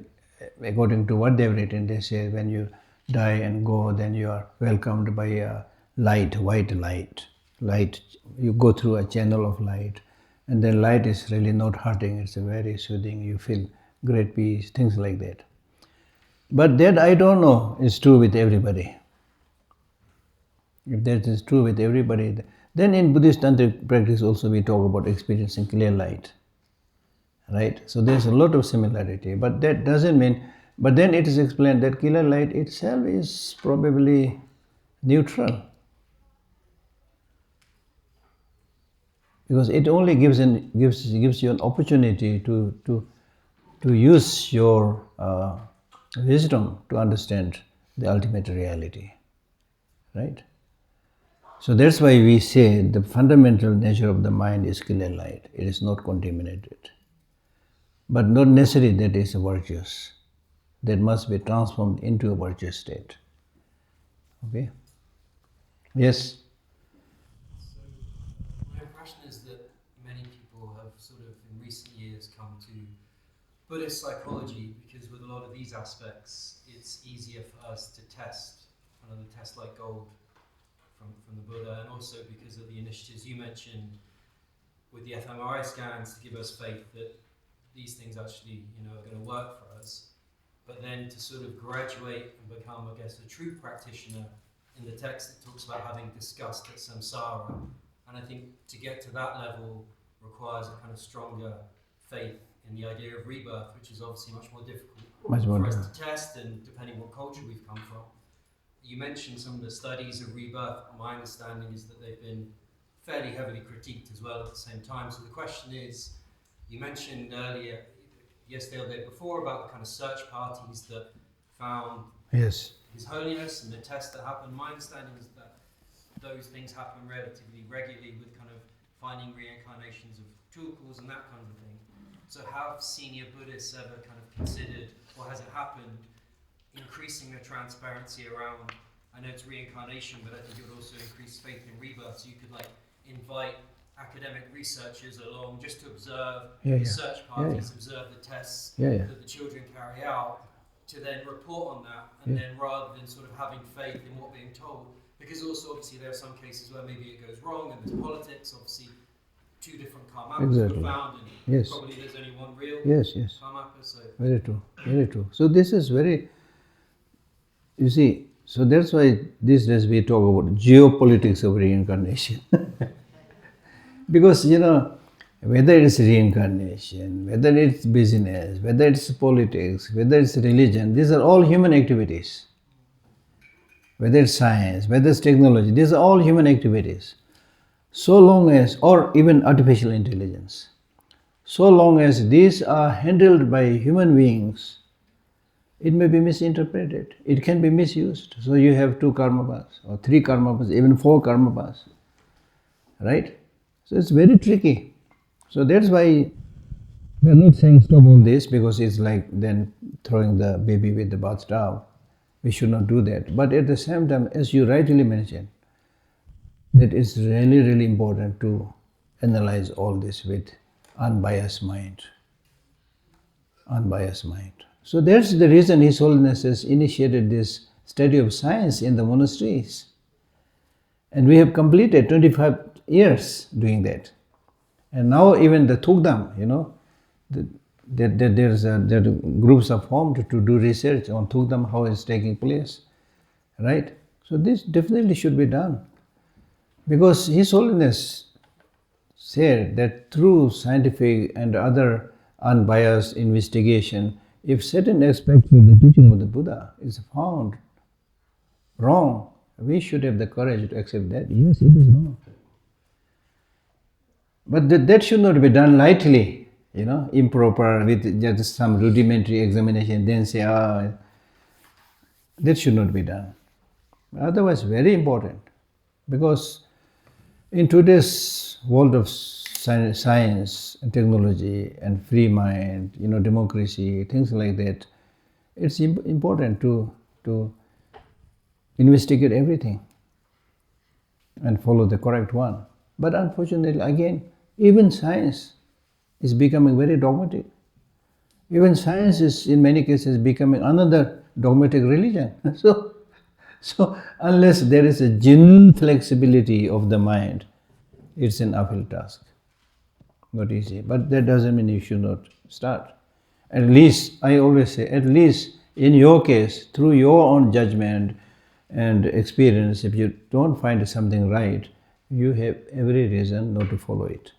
according to what they've written, they say when you die and go, then you are welcomed by a light, white light. Light, you go through a channel of light. And then light is really not hurting, it's a very soothing, you feel great peace, things like that. But that I don't know is true with everybody. If that is true with everybody, then in Buddhist tantric practice also we talk about experiencing clear light. Right? So there's a lot of similarity, but that doesn't mean, but then it is explained that clear light itself is probably neutral. Because it only gives you an opportunity to use your wisdom to understand the ultimate reality. Right? So that's why we say the fundamental nature of the mind is clear light. It is not contaminated. But not necessarily that is virtuous. That must be transformed into a virtuous state. Okay? Yes? So, my impression is that many people have sort of in recent years come to Buddhist psychology because with a lot of these aspects, it's easier for us to test, kind of the test like gold from the Buddha, and also because of the initiatives you mentioned with the fMRI scans to give us faith that these things actually, are going to work for us. But then to sort of graduate and become, I guess, a true practitioner in the text it talks about having disgust at samsara, and I think to get to that level requires a kind of stronger faith in the idea of rebirth, which is obviously much more difficult for us to test, and depending what culture we've come from. You mentioned some of the studies of rebirth. My understanding is that they've been fairly heavily critiqued as well at the same time. So the question is, you mentioned earlier, yesterday or the day before, about the kind of search parties that found His Holiness and the tests that happened. My understanding is that those things happen relatively regularly with kind of finding reincarnations of tulkus and that kind of thing. So have senior Buddhists ever kind of considered, or has it happened, increasing the transparency around, I know it's reincarnation, but I think it would also increase faith in rebirth, so you could like invite academic researchers along just to observe the search parties, observe the tests that the children carry out, to then report on that, and then rather than sort of having faith in what being told, because also obviously there are some cases where maybe it goes wrong and there's politics, obviously two different karmapas were found, and probably there's only one real karmapa. So very true, very true. So this is very, you see, so that's why these days we talk about geopolitics of reincarnation. Because, you know, whether it's reincarnation, whether it's business, whether it's politics, whether it's religion, these are all human activities. Whether it's science, whether it's technology, these are all human activities. So long as, or even artificial intelligence, so long as these are handled by human beings, it may be misinterpreted. It can be misused. So you have 2 karmapas, or 3 karmapas, even 4 karmapas, right? So it's very tricky. So that's why we are not saying stop all this, because it's like then throwing the baby with the bathtub. We should not do that. But at the same time, as you rightly mentioned, that it's really, really important to analyze all this with unbiased mind. Unbiased mind. So that's the reason His Holiness has initiated this study of science in the monasteries. And we have completed 25 years doing that. And now even the Thukdam, you know, there are groups are formed to do research on Thukdam, how it's taking place, right? So this definitely should be done. Because His Holiness said that through scientific and other unbiased investigation, if certain aspects of the teaching of the Buddha is found wrong, we should have the courage to accept that. Yes, it is wrong. But that should not be done lightly, you know, improper, with just some rudimentary examination, then say, that should not be done. Otherwise, very important. Because in today's world of science and technology and free mind, you know, democracy, things like that, it's important to investigate everything and follow the correct one. But unfortunately, again, even science is becoming very dogmatic. Even science is, in many cases, becoming another dogmatic religion. So unless there is a genuine flexibility of the mind, it's an uphill task. Not easy. But that doesn't mean you should not start. At least, I always say, at least in your case, through your own judgment and experience, if you don't find something right, you have every reason not to follow it.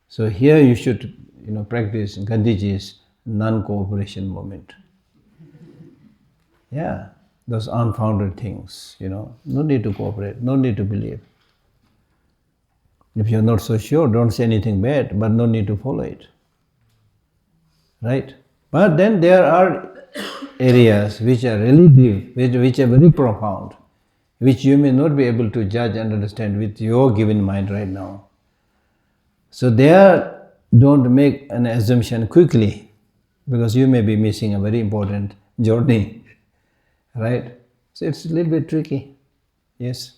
So here you should, you know, practice Gandhiji's non-cooperation movement. Yeah, those unfounded things, you know, no need to cooperate, no need to believe. If you're not so sure, don't say anything bad, but no need to follow it. Right? But then there are areas which are really deep, which are very profound, which you may not be able to judge and understand with your given mind right now. So there, don't make an assumption quickly, because you may be missing a very important journey, right? So it's a little bit tricky. Yes?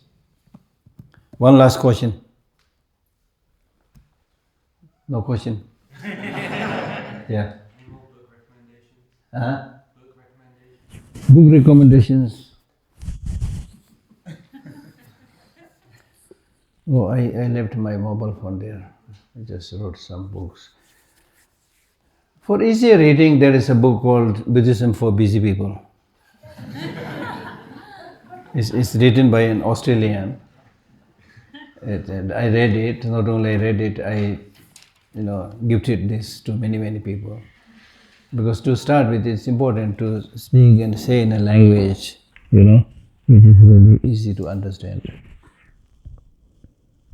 One last question. No question? Yeah. Any more book recommendations? Huh? Book recommendations? Book recommendations. Oh, I left my mobile phone there. I just wrote some books. For easier reading, there is a book called Buddhism for Busy People. It's written by an Australian. And I read it. Not only I read it, I gifted this to many people. Because to start with, it's important to speak and say in a language, which is really easy to understand.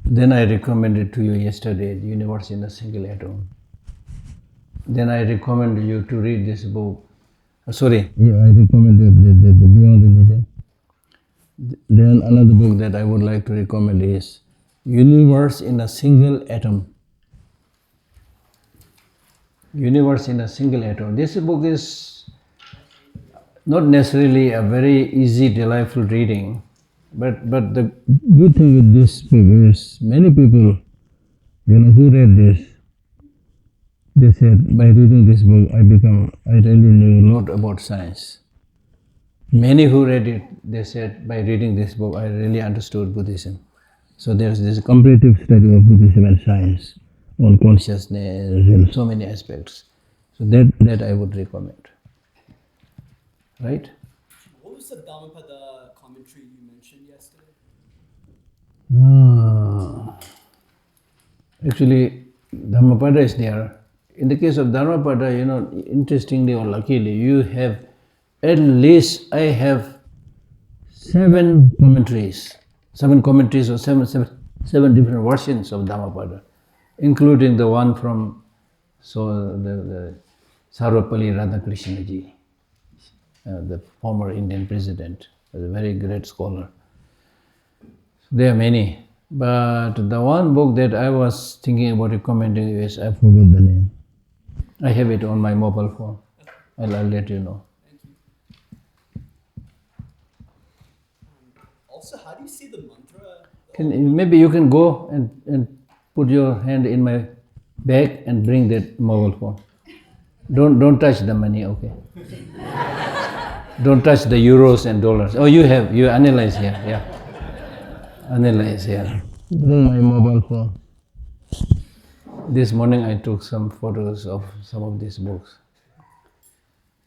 Then I recommended to you yesterday, The Universe in a Single Atom. Then I recommended you to read this book. I recommended the Beyond Religion. Then another book that I would like to recommend is Universe in a Single Atom. Universe in a Single Atom. This book is not necessarily a very easy, delightful reading, but the good thing with this book is many people, who read this, they said, by reading this book, I really knew a lot about science. Many who read it, they said, by reading this book, I really understood Buddhism. So there's this comparative study of Buddhism and science on consciousness and so many aspects. So that I would recommend. Right? What was the Dhammapada commentary you mentioned yesterday? Actually, Dhammapada is there. In the case of Dhammapada, interestingly or luckily, you have at least, I have seven commentaries or seven different versions of Dhammapada, including the one from the Sarvapalli Radhakrishnaji, the former Indian president, was a very great scholar. There are many, but the one book that I was thinking about recommending is, I forgot the name. I have it on my mobile phone. I'll let you know. Also, how do you see the mantra? Maybe you can go and put your hand in my bag and bring that mobile phone. Don't touch the money, okay? Don't touch the euros and dollars. Oh, you analyze here, yeah. Analyze here. Bring my mobile phone. This morning I took some photos of some of these books.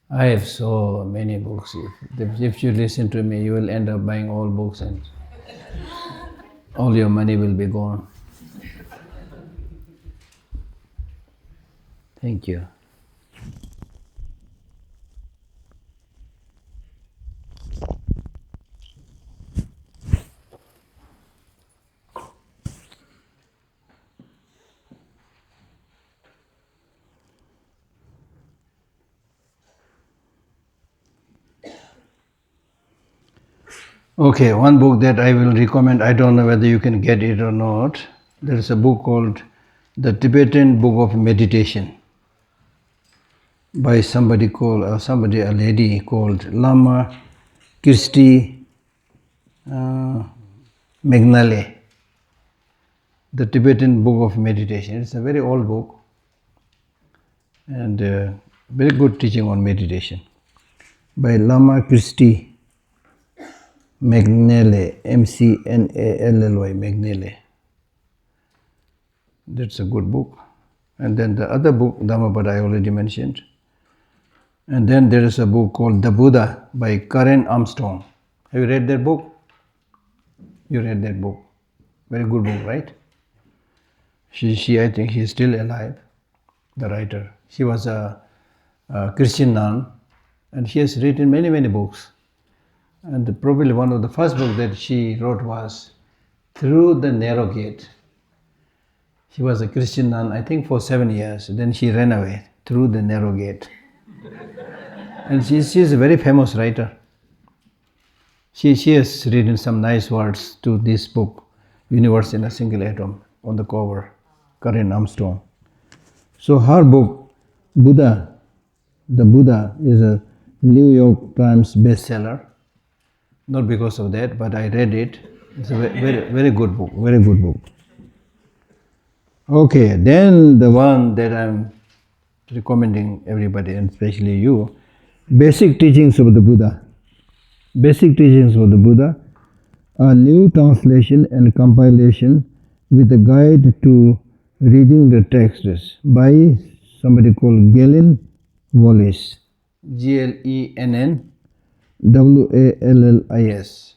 I have so many books. If you listen to me, you will end up buying all books and all your money will be gone. Thank you. Okay, one book that I will recommend, I don't know whether you can get it or not. There is a book called The Tibetan Book of Meditation by a lady called Lama Kirsti Megnale. The Tibetan Book of Meditation. It's a very old book and very good teaching on meditation by Lama Kirsti Megnale, Mcnally, Megnale. That's a good book. And then the other book, Dhammapada, I already mentioned. And then there is a book called The Buddha by Karen Armstrong. Have you read that book? You read that book. Very good book, right? She I think she's still alive, the writer. She was a Christian nun and she has written many books. And probably one of the first books that she wrote was Through the Narrow Gate. She was a Christian nun, I think for 7 years. Then she ran away through the narrow gate. And she's a very famous writer. She has written some nice words to this book, Universe in a Single Atom, on the cover, Karen Armstrong. So her book, The Buddha, is a New York Times bestseller. Not because of that, but I read it. It's a very good book, very good book. Okay, then the one that I'm recommending everybody, and especially you, Basic Teachings of the Buddha. Basic Teachings of the Buddha, a new translation and compilation with a guide to reading the texts by somebody called Glenn Wallis, Glenn Wallis.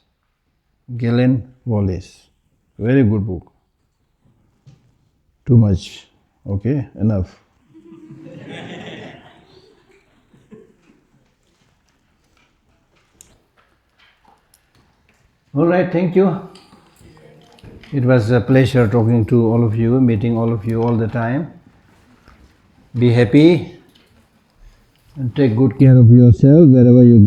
Galen Wallace. Very good book. Too much. Okay, enough. All right, thank you. It was a pleasure talking to all of you, meeting all of you all the time. Be happy and take good care of yourself wherever you go.